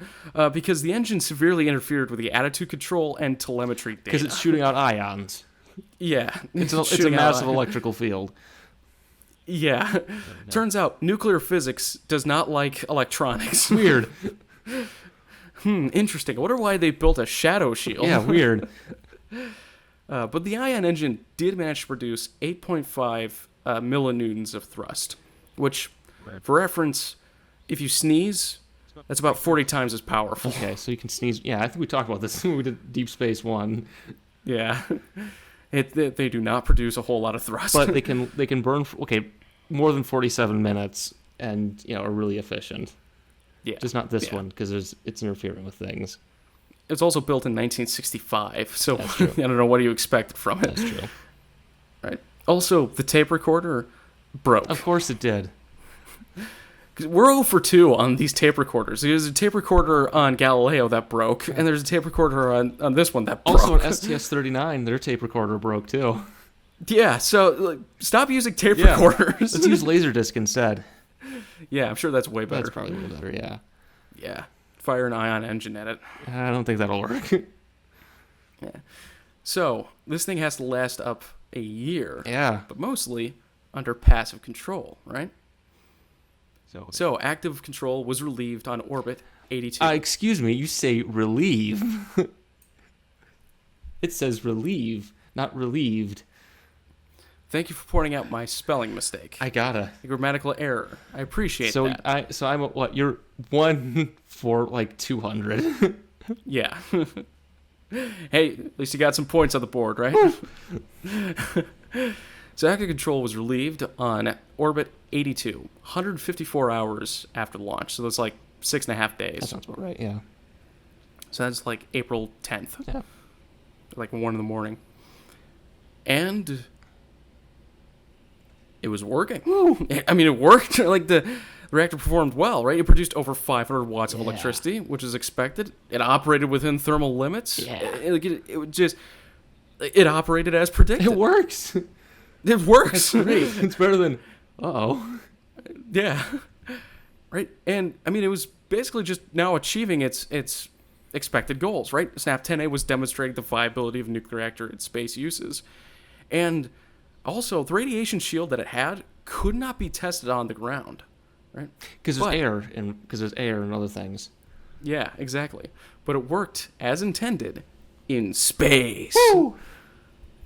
because the engine severely interfered with the attitude control and telemetry data. Because it's shooting out ions. Yeah. It's a massive electrical field. Yeah. Turns out nuclear physics does not like electronics. Weird. Interesting. I wonder why they built a shadow shield. Yeah, weird. But the ion engine did manage to produce 8.5 millinewtons of thrust, which, for reference, if you sneeze, that's about 40 times as powerful. Okay, so you can sneeze. Yeah, I think we talked about this when we did Deep Space One. Yeah. They do not produce a whole lot of thrust. But they can burn, more than 47 minutes and, are really efficient. Yeah. Just not this one, because it's interfering with things. It's also built in 1965, so That's true. I don't know what you expected from it. That's true. Right. Also, the tape recorder broke. Of course it did. We're 0 for 2 on these tape recorders. There's a tape recorder on Galileo that broke, and there's a tape recorder on this one that broke. Also, on STS-39, their tape recorder broke, too. Yeah, so stop using tape recorders. Let's use Laserdisc instead. Yeah, I'm sure that's way better. That's probably way better, yeah. Yeah. Fire an ion engine at it. I don't think that'll work. Yeah. So, this thing has to last up a year. Yeah. But mostly under passive control, right? So active control was relieved on orbit 82. Excuse me, you say relieve. It says relieve, not relieved. Thank you for pointing out my spelling mistake. I gotta. The grammatical error. I appreciate that. So I'm what? You're 1 for like 200. Yeah. Hey, at least you got some points on the board, right? So active control was relieved on orbit 82, 154 hours after launch. So that's like 6.5 days. That sounds about right, yeah. So that's like April 10th. Yeah. Like 1 in the morning. And it was working. Woo. I mean, it worked. Like the reactor performed well, right? It produced over 500 watts of electricity, which is expected. It operated within thermal limits. Yeah. It operated as predicted. It works. It works. That's great. It's better than, Yeah. Right? And, I mean, it was basically just now achieving its expected goals, right? SNAP-10A was demonstrating the viability of a nuclear reactor in space uses. And also, the radiation shield that it had could not be tested on the ground, right? Because there's air and other things. Yeah, exactly. But it worked as intended in space. Woo!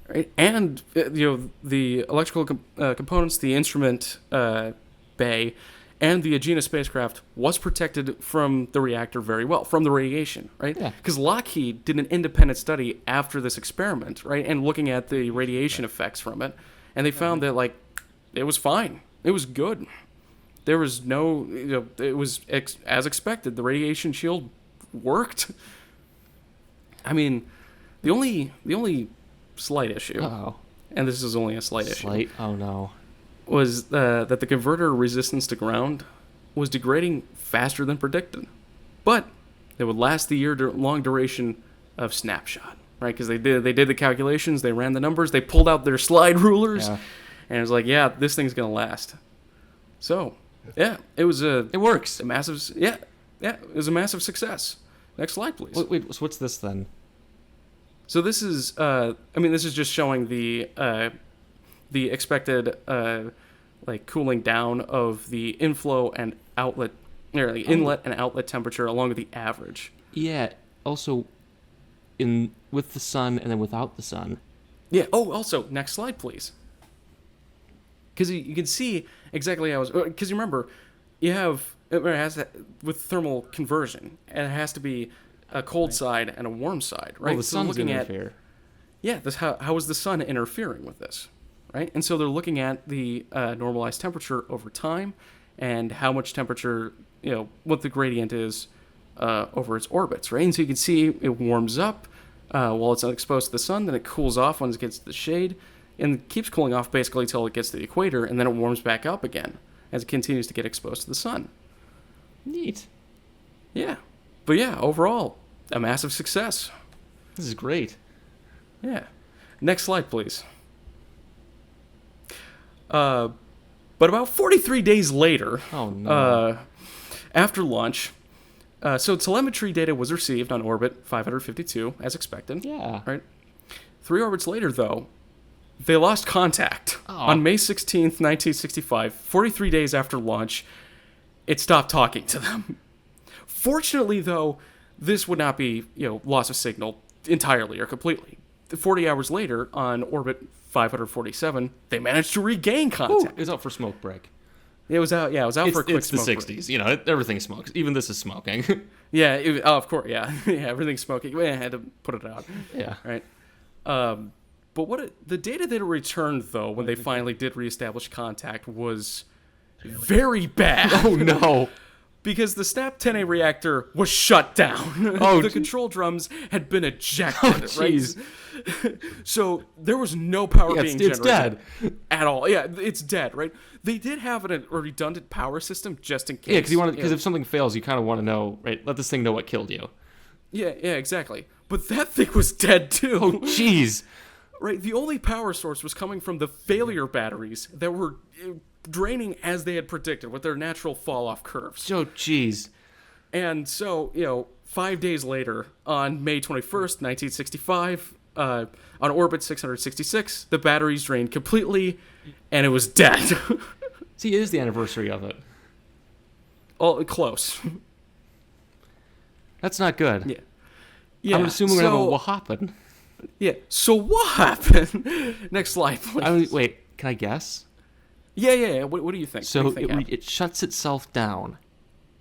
Right? And the electrical components, the instrument bay, and the Agena spacecraft was protected from the reactor very well, from the radiation, right? Because Lockheed did an independent study after this experiment, right, and looking at the radiation effects from it, and they found that it was fine, it was good. There was no, it was as expected. The radiation shield worked. I mean, the only slight issue, and this is only a slight issue. Oh no. Was that the converter resistance to ground was degrading faster than predicted. But it would last the year-long duration of snapshot, right? Because they did the calculations, they ran the numbers, they pulled out their slide rulers, and it was like, yeah, this thing's going to last. So, yeah, it works. It was a massive success. Next slide, please. Wait, so what's this then? So this is, this is just showing the expected, cooling down of the inflow and outlet, or the inlet and outlet temperature along with the average. Yeah. Also, with the sun and then without the sun. Yeah. Oh, also, next slide, please. Because you can see exactly how because you remember, it has to, with thermal conversion, and it has to be a cold side and a warm side, right? Well, the sun's going to interfere. Yeah, how is the sun interfering with this, right? And so they're looking at the normalized temperature over time and how much temperature, what the gradient is over its orbits, right? And so you can see it warms up, while it's exposed to the sun. Then it cools off when it gets to the shade, and keeps cooling off basically until it gets to the equator, and then it warms back up again as it continues to get exposed to the sun. Neat. Yeah. But yeah, overall, a massive success. This is great. Yeah. Next slide, please. But about 43 days later, Oh, no. after launch, so telemetry data was received on orbit 552, as expected. Yeah. Right? 3 orbits later, though, they lost contact. Oh. On May 16th, 1965, 43 days after launch, it stopped talking to them. Fortunately, though, this would not be, loss of signal entirely or completely. 40 hours later, on orbit 547, they managed to regain Ooh, contact. it was out for smoke break. It was out for a quick It's the smoke 60s. You know, everything smokes. Even this is smoking. break. Yeah, of course, yeah. Yeah, everything's smoking. I had to put it out. Yeah. Right. But the data that it returned, though, when they finally did reestablish contact, was very bad. Oh, no. Because the SNAP-10A reactor was shut down. Oh, the control drums had been ejected. Oh, right? jeez. So there was no power Yeah, being it's generated dead. at all. Yeah, it's dead, right? They did have a redundant power system just in case. Yeah, because if something fails, you kind of want to know, right? Let this thing know what killed you. Yeah, exactly. But that thing was dead too. Oh, jeez. Right, the only power source was coming from the failure batteries that were draining as they had predicted with their natural fall-off curves. Oh, jeez. And so, 5 days later, on May 21st, 1965, on orbit 666, the batteries drained completely, and it was dead. See, it is the anniversary of it. Oh, close. That's not good. Yeah. Yeah. I'm assuming we're going to have a what happened. Yeah. So what happened? Next slide, please. Wait, can I guess? Yeah. What do you think? So What do you think it shuts itself down.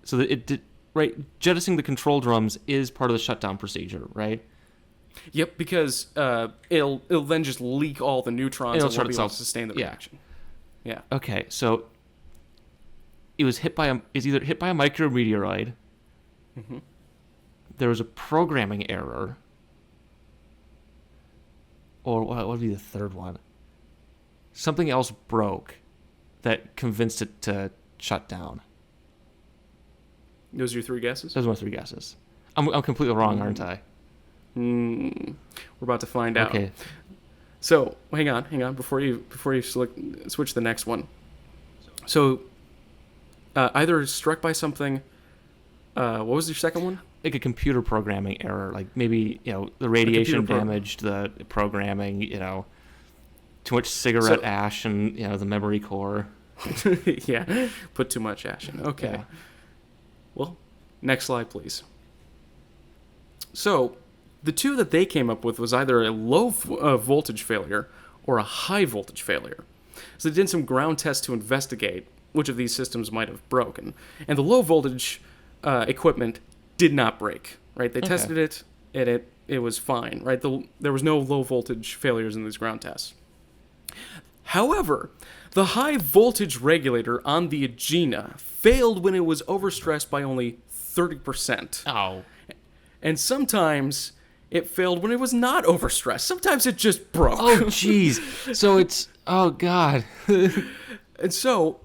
So that it did, right? Jettisoning the control drums is part of the shutdown procedure, right? Yep, because it'll then just leak all the neutrons It'll and shut won't be able itself. to sustain the Yeah. reaction. Yeah. Okay, so it was either hit by a micrometeoroid. Mm-hmm. There was a programming error, or what would be the third one? Something else broke that convinced it to shut down. Those are your 3 guesses? Those are my 3 guesses. I'm completely wrong, aren't I? We're about to find out. Okay. So hang on, before you switch the next one. So either struck by something. What was your second one? Like a computer programming error, like maybe the radiation damaged the programming. Too much cigarette ash and the memory core. Yeah, put too much ash in. Okay. Yeah. Well, next slide, please. So, the 2 that they came up with was either a low voltage failure or a high voltage failure. So they did some ground tests to investigate which of these systems might have broken. And the low voltage equipment did not break, right? They tested it, and it was fine, right? There was no low voltage failures in these ground tests. However, the high voltage regulator on the Agena failed when it was overstressed by only 30%. Oh. And sometimes it failed when it was not overstressed. Sometimes it just broke. Oh, jeez. So it's oh god. And so,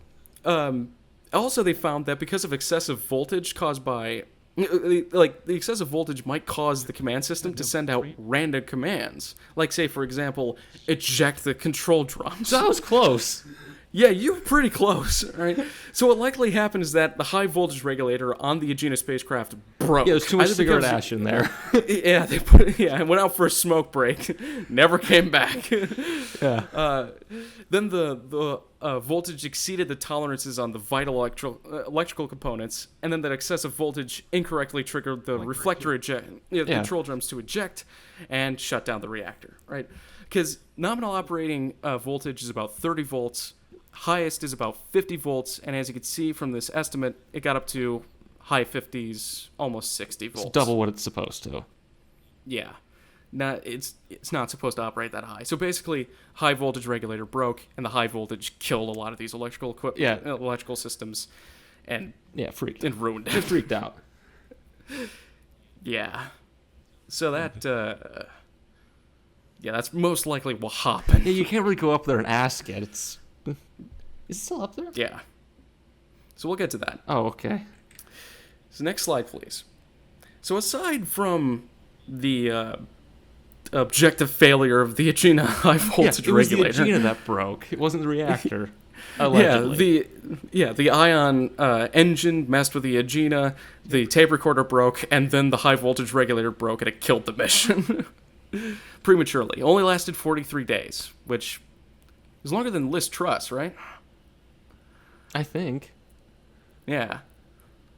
also they found that because of excessive voltage caused by, the excessive voltage might cause the command system to send out random commands. Like, say, for example, eject the control drums. So that was close. Yeah, you were pretty close, right? So what likely happened is that the high voltage regulator on the Agena spacecraft broke. Yeah, there's too much Either cigarette because- ash in there. Yeah, it went out for a smoke break, never came back. Yeah. Then the voltage exceeded the tolerances on the vital electrical components, and then that excessive voltage incorrectly triggered the reflector control drums to eject and shut down the reactor, right? Because nominal operating voltage is about 30 volts, highest is about 50 volts, and as you can see from this estimate, it got up to high 50s, almost 60 volts. It's double what it's supposed to. Yeah. It's not supposed to operate that high. So basically, high voltage regulator broke, and the high voltage killed a lot of these electrical systems, and Yeah, freaked. and ruined Just it. freaked out. Yeah. So that, yeah, that's most likely what happened. Yeah, you can't really go up there and ask it. Is it still up there? Yeah. So we'll get to that. Oh, okay. So next slide, please. So aside from the objective failure of the Agena high voltage it was regulator, the Agena that broke. It wasn't the reactor. Allegedly. the ion engine messed with the Agena, the tape recorder broke, and then the high voltage regulator broke, and it killed the mission prematurely. It only lasted 43 days, which is longer than Liz Truss, right? I think. Yeah.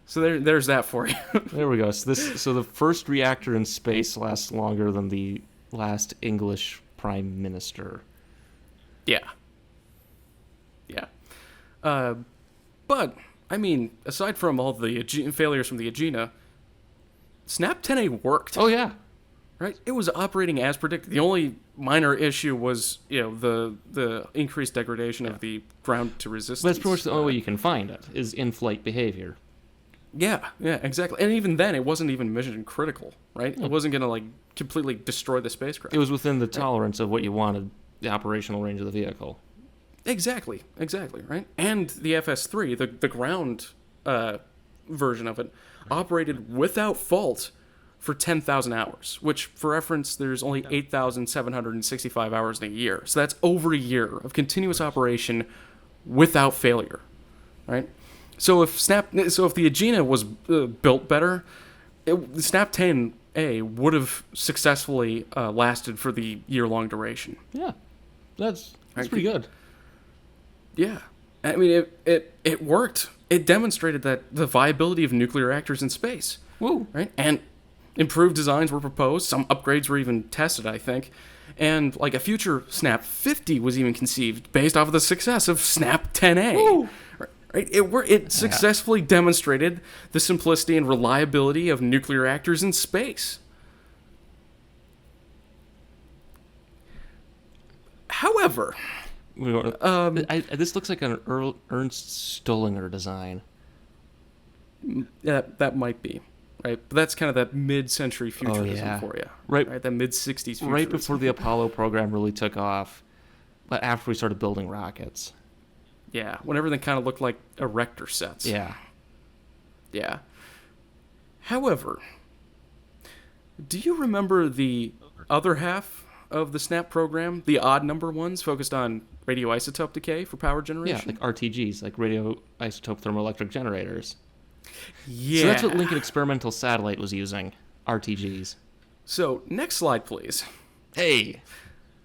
So there's that for you. There we go. So the first reactor in space lasts longer than the last English prime minister. Yeah. Yeah. But, I mean, aside from all the failures from the Agena, SNAP-10A worked. Oh, yeah. Right? It was operating as predicted. The only minor issue was, the increased degradation of the ground to resistance. But that's pretty much the only way you can find it, is in-flight behavior. Yeah, exactly. And even then, it wasn't even mission critical, right? It wasn't going to, completely destroy the spacecraft. It was within the tolerance of what you wanted, the operational range of the vehicle. Exactly, right? And the FS-3, the ground version of it, operated without fault for 10,000 hours, which, for reference, there's only 8,765 hours in a year. So that's over a year of continuous operation without failure, right? So if the Agena was built better, the SNAP-10A would have successfully lasted for the year-long duration. Yeah, that's pretty good. Yeah, I mean it worked. It demonstrated that the viability of nuclear reactors in space. Woo! Right, and improved designs were proposed. Some upgrades were even tested, I think, and a future SNAP-50 was even conceived based off of the success of SNAP-10A. Woo! Right? It successfully demonstrated the simplicity and reliability of nuclear reactors in space. However, this looks like an Ernst Stollinger design. That might be, right? But that's kind of that mid-century futurism for you. Right? That mid-60s futurism. Right before the Apollo program really took off, but after we started building rockets. Yeah, when everything kind of looked like erector sets. Yeah. Yeah. However, do you remember the other half of the SNAP program, the odd number ones focused on radioisotope decay for power generation? Yeah, like RTGs, like radioisotope thermoelectric generators. Yeah. So that's what Lincoln Experimental Satellite was using, RTGs. So, next slide, please. Hey!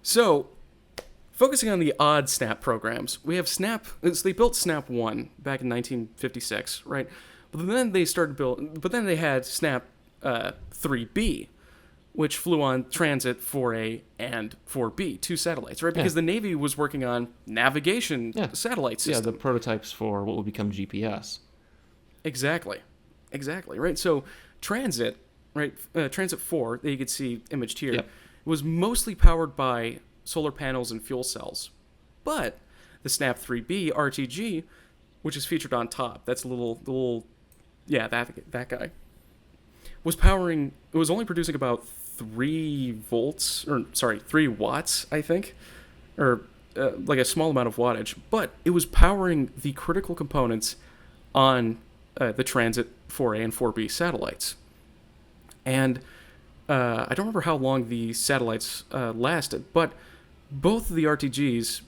So, focusing on the odd SNAP programs, we have SNAP. So they built SNAP-1 back in 1956, right? But then they had SNAP-3B, which flew on Transit 4A and 4B, two satellites, right? Because the Navy was working on navigation satellite systems. Yeah, the prototypes for what would become GPS. Exactly, right? So Transit, right? Transit 4, that you could see imaged here, was mostly powered by solar panels and fuel cells. But the SNAP-3B RTG, which is featured on top, that's that guy, was only producing about 3 watts, I think, or a small amount of wattage, but it was powering the critical components on the Transit 4A and 4B satellites. And I don't remember how long the satellites lasted, but both of the RTGs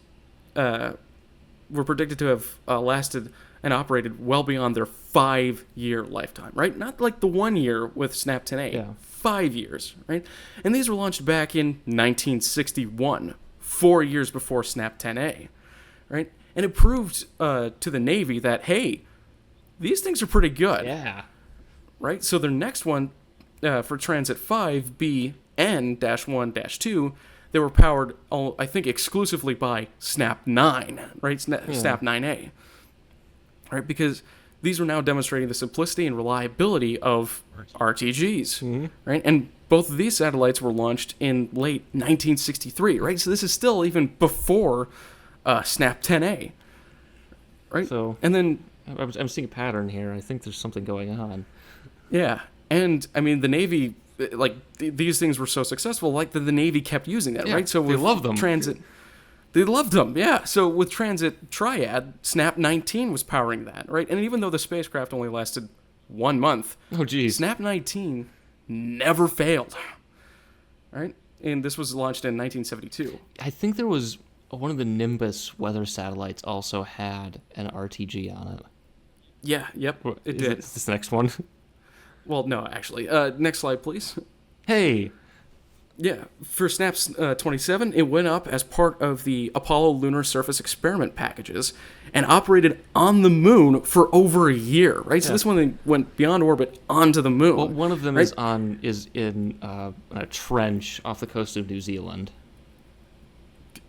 were predicted to have lasted and operated well beyond their 5-year lifetime, right? Not like the 1 year with SNAP-10A, 5 years, right? And these were launched back in 1961, 4 years before SNAP-10A, right? And it proved to the Navy that, hey, these things are pretty good. Yeah. Right? So their next one, for Transit 5B-N-1-2, they were powered, I think, exclusively by SNAP-9, right? SNAP-9A. Right? Because these were now demonstrating the simplicity and reliability of RTGs, right? And both of these satellites were launched in late 1963, right? So this is still even before SNAP-10A, right? So, and then I'm seeing a pattern here. I think there's something going on. Yeah, and I mean the Navy these things were so successful, like the Navy kept using that, Yeah, right? So they with love them. Transit, they loved them, yeah. So with Transit Triad, SNAP-19 was powering that, right? And even though the spacecraft only lasted 1 month, Oh, geez. SNAP-19 never failed, right? And this was launched in 1972. I think there was one of the Nimbus weather satellites also had an RTG on it. Yeah, yep, it Is did. this next one? Well, no, actually. Next slide, please. Hey, Yeah, for SNAP's 27, it went up as part of the Apollo Lunar Surface Experiment packages and operated on the moon for over a year, right? So Yeah. this one went beyond orbit onto the moon. well, one of them right? is in a trench off the coast of New Zealand.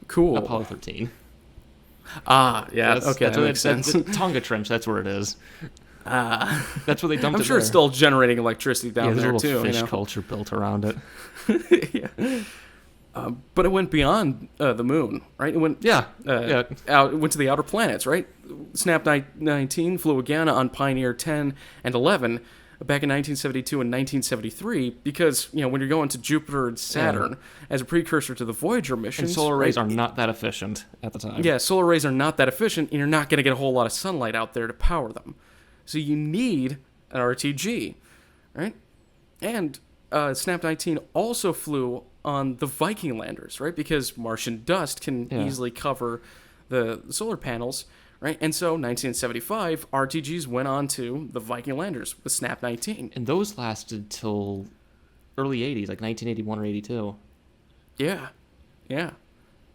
Cool. Apollo 13. Ah, yeah, okay, that where makes sense. the Tonga Trench, that's where it is. That's where they dumped I'm it sure it's there. still generating electricity Yeah, down there's a there, little too. fish culture built around it. Yeah. But it went beyond the moon, right? It went Yeah, out. It went to the outer planets, right? SNAP-19 flew again on Pioneer 10 and 11 back in 1972 and 1973 because, when you're going to Jupiter and Saturn as a precursor to the Voyager missions. and solar rays right? are not that efficient at the time. Yeah, solar rays are not that efficient, and you're not going to get a whole lot of sunlight out there to power them. So you need an RTG, right? And SNAP-19 also flew on the Viking landers, right? Because Martian dust can Yeah. easily cover the solar panels, right? And so 1975, RTGs went on to the Viking landers with SNAP-19. And those lasted till early 80s, like 1981 or 82. Yeah,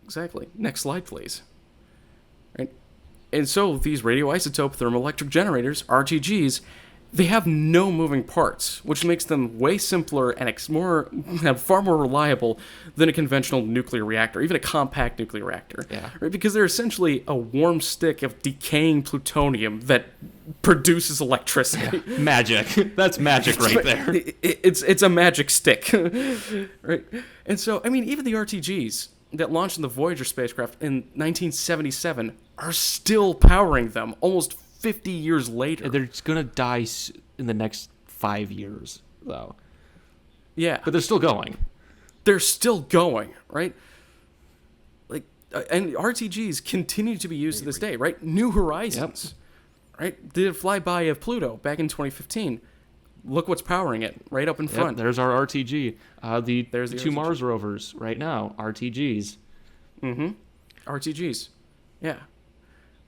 exactly. Next slide, please. Right, and so these radioisotope thermoelectric generators, RTGs, they have no moving parts, which makes them way simpler and far more reliable than a conventional nuclear reactor, even a compact nuclear reactor. Yeah. Right, because they're essentially a warm stick of decaying plutonium that produces electricity. Magic. That's magic right there. It's a magic stick, right? And so, even the RTGs that launched in the Voyager spacecraft in 1977 are still powering them almost 50 years later. They're just going to die in the next 5 years, though. Yeah, But they're still going. they're still going, right? And RTGs continue to be used to this day, right? New Horizons, right? Did a flyby of Pluto back in 2015. Look what's powering it right up in Yep, front. there's our RTG. There's the two RTG. Mars rovers right now, RTGs. RTGs, yeah,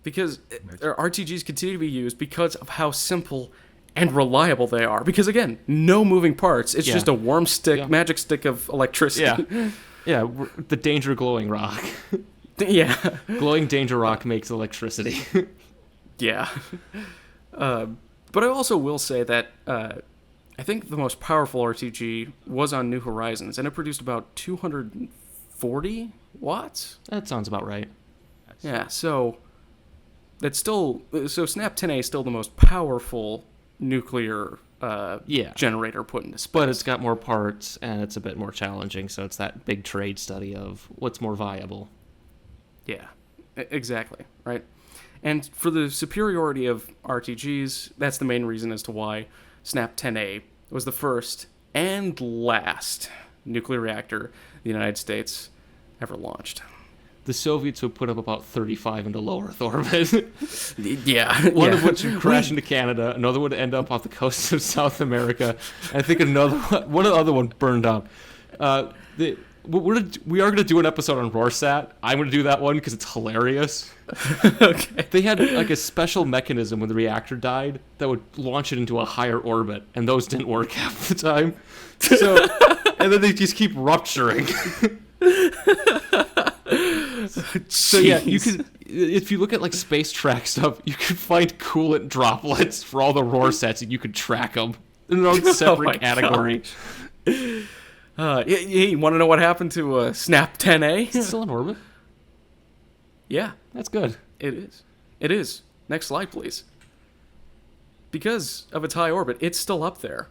because RTGs continue to be used because of how simple and reliable they are. Because again, no moving parts. It's Yeah. just a warm stick, Yeah. magic stick of electricity. Yeah, the danger glowing rock. Yeah. Glowing danger rock makes electricity. Yeah. But I also will say that I think the most powerful RTG was on New Horizons, and it produced about 240 watts. That sounds about right. Yeah, so SNAP-10A is still the most powerful nuclear Yeah. generator put into space. But it's got more parts, and it's a bit more challenging, so it's that big trade study of what's more viable. Yeah, exactly, right? And for the superiority of RTGs, that's the main reason as to why SNAP-10A was the first and last nuclear reactor the United States ever launched. The Soviets would put up about 35 into low Earth orbit. Yeah. One of which would crash into Canada, another would end up off the coast of South America, and I think one of the other one burned up. We are going to do an episode on Rorschach. I'm going to do that one because it's hilarious. Okay. They had like a special mechanism when the reactor died that would launch it into a higher orbit, and those didn't work half the time. So, and then they just keep rupturing. So yeah, you could, if you look at like space track stuff, you could find coolant droplets for all the Rorschachs, and you could track them in their own separate my category. You want to know what happened to SNAP-10A? It's still in orbit. Yeah, That's good. it is. It is. Next slide, please. Because of its high orbit, it's still up there,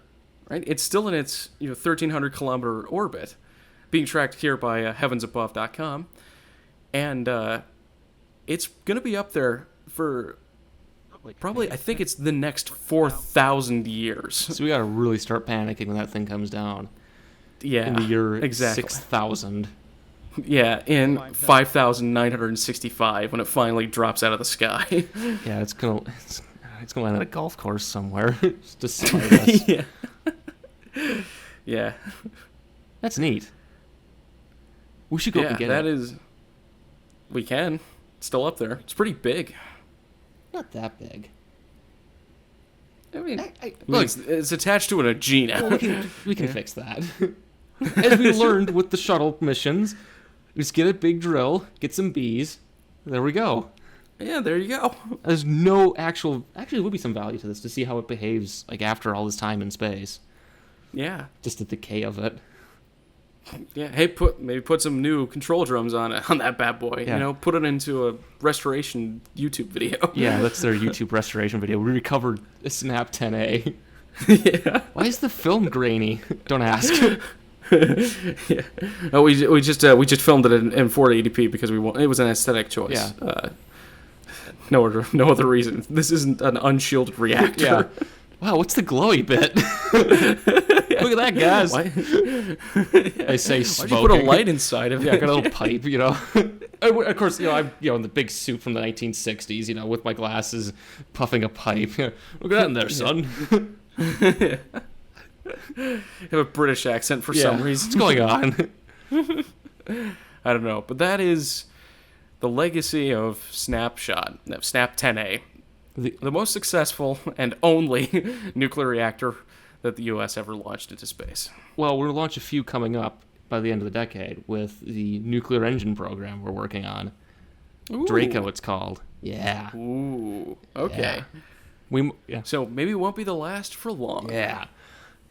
right? It's still in its 1,300 kilometer orbit, being tracked here by heavensabove.com, and it's gonna be up there for probably, I think it's the next 4,000 years. So we gotta really start panicking when that thing comes down. Yeah, in the year exactly. 6000. Yeah, in 5,965 when it finally drops out of the sky. Yeah, it's gonna land at a golf course somewhere. Just to spite us. Yeah. Yeah. That's neat. We should go up and get that it. is. We can. It's still up there. It's pretty big. Not that big. I mean, Look, it's attached to an Agena. well, we can fix that. As we learned with the shuttle missions, just get a big drill, get some bees. There we go. Yeah, there you go. There's no actually, there would be some value to this to see how it behaves like after all this time in space. Yeah. Just the decay of it. Yeah. Hey, maybe put some new control drums on that bad boy. Yeah. You know, put it into a restoration YouTube video. Yeah, that's their YouTube restoration video. We recovered a SNAP-10A. Yeah. Why is the film grainy? Don't ask. Yeah. Oh, we just filmed it in 480p because it was an aesthetic choice. Yeah. No other reason. This isn't an unshielded reactor. Yeah. Wow, what's the glowy bit? Look at that, guys. Why? I say smoking. Why'd you put a light inside of it? Yeah, I got a little pipe, you know. Of course, I'm in the big suit from the 1960s, with my glasses, puffing a pipe. Look at that in there, son. You have a British accent for some reason. What's going on? I don't know, but that is the legacy of SNAP-10A, the most successful and only nuclear reactor that the U.S. ever launched into space. Well, we'll launch a few coming up by the end of the decade with the nuclear engine program we're working on. Ooh. Draco, it's called. Yeah. Ooh. Okay. Yeah. So maybe it won't be the last for long. Yeah.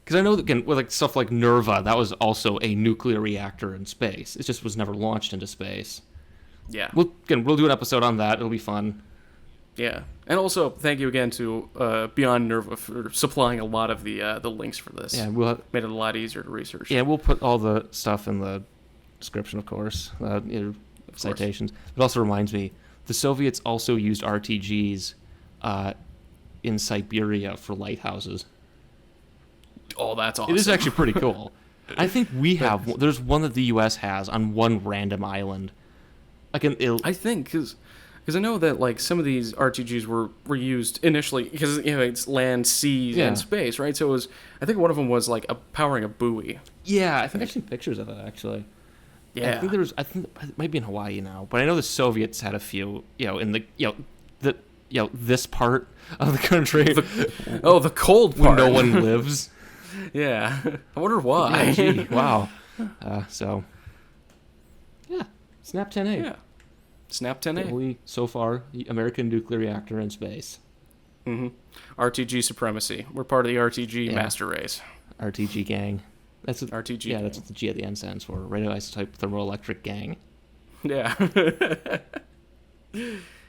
Because I know that, again, with like stuff like Nerva, that was also a nuclear reactor in space. It just was never launched into space. Yeah. We'll do an episode on that. It'll be fun. Yeah. And also, thank you again to Beyond Nerva for supplying a lot of the links for this. Yeah, made it a lot easier to research. Yeah, we'll put all the stuff in the description, of course. Citations. It also reminds me, the Soviets also used RTGs in Siberia for lighthouses. Oh, that's awesome. It is actually pretty cool. I think there's one that the U.S. has on one random island. I think, because I know that like some of these RTGs were used initially because it's land, sea, and space, right? So I think one of them was like powering a buoy. Yeah, I think I've seen pictures of it actually. Yeah, I think it might be in Hawaii now, but I know the Soviets had a few, in this part of the country. The cold part where no one lives. Yeah, I wonder why. Yeah, gee, wow. SNAP-10A. Yeah. SNAP-10A. So far, the American nuclear reactor in space. Mm-hmm. RTG supremacy. We're part of the RTG master race. RTG gang. That's what, RTG. Yeah, that's what the G at the end stands for. Radioisotope thermoelectric gang. Yeah.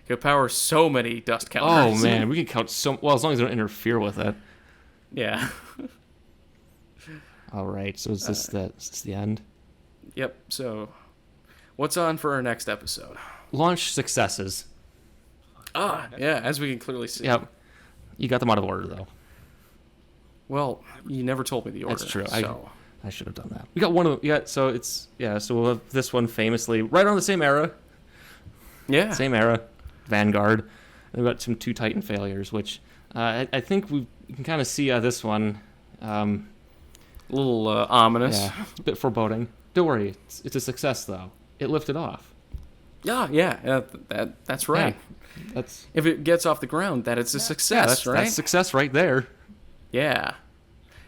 Could power so many dust counters. Oh man, we can count as long as they don't interfere with it. Yeah. All right. So is this the end? Yep. So, what's on for our next episode? Launch successes. Yeah, as we can clearly see. Yep. You got them out of order, though. Well, you never told me the order. That's true. So. I should have done that. We got one of them. Yeah, so so we'll have this one famously right around the same era. Yeah. Same era. Vanguard. And we've got some two Titan failures, which I think you can kind of see this one. A little ominous. Yeah, it's a bit foreboding. Don't worry. It's a success, though. It lifted off. Yeah, that's right. Yeah, if it gets off the ground, that it's a success, right? That's success right there. Yeah.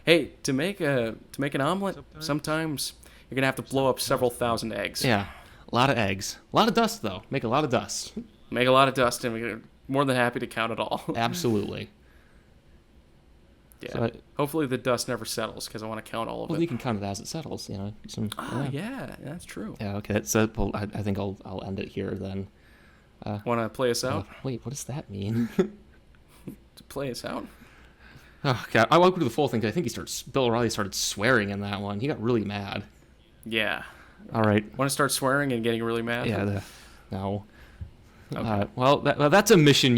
Hey, to make an omelet, sometimes you're gonna have to blow up several thousand eggs. Yeah, a lot of eggs, a lot of dust though. Make a lot of dust. Make a lot of dust, and we're more than happy to count it all. Absolutely. Yeah. So hopefully the dust never settles because I want to count all of it. Well, you can count it as it settles. Yeah, that's true. Yeah. Okay. So I think I'll end it here then. Want to play us out? Wait, what does that mean? To play us out? Oh God, I won't go to the full thing. I think Bill O'Reilly started swearing in that one. He got really mad. Yeah. All right. Want to start swearing and getting really mad? Yeah. No. Okay. Well, that's a mission,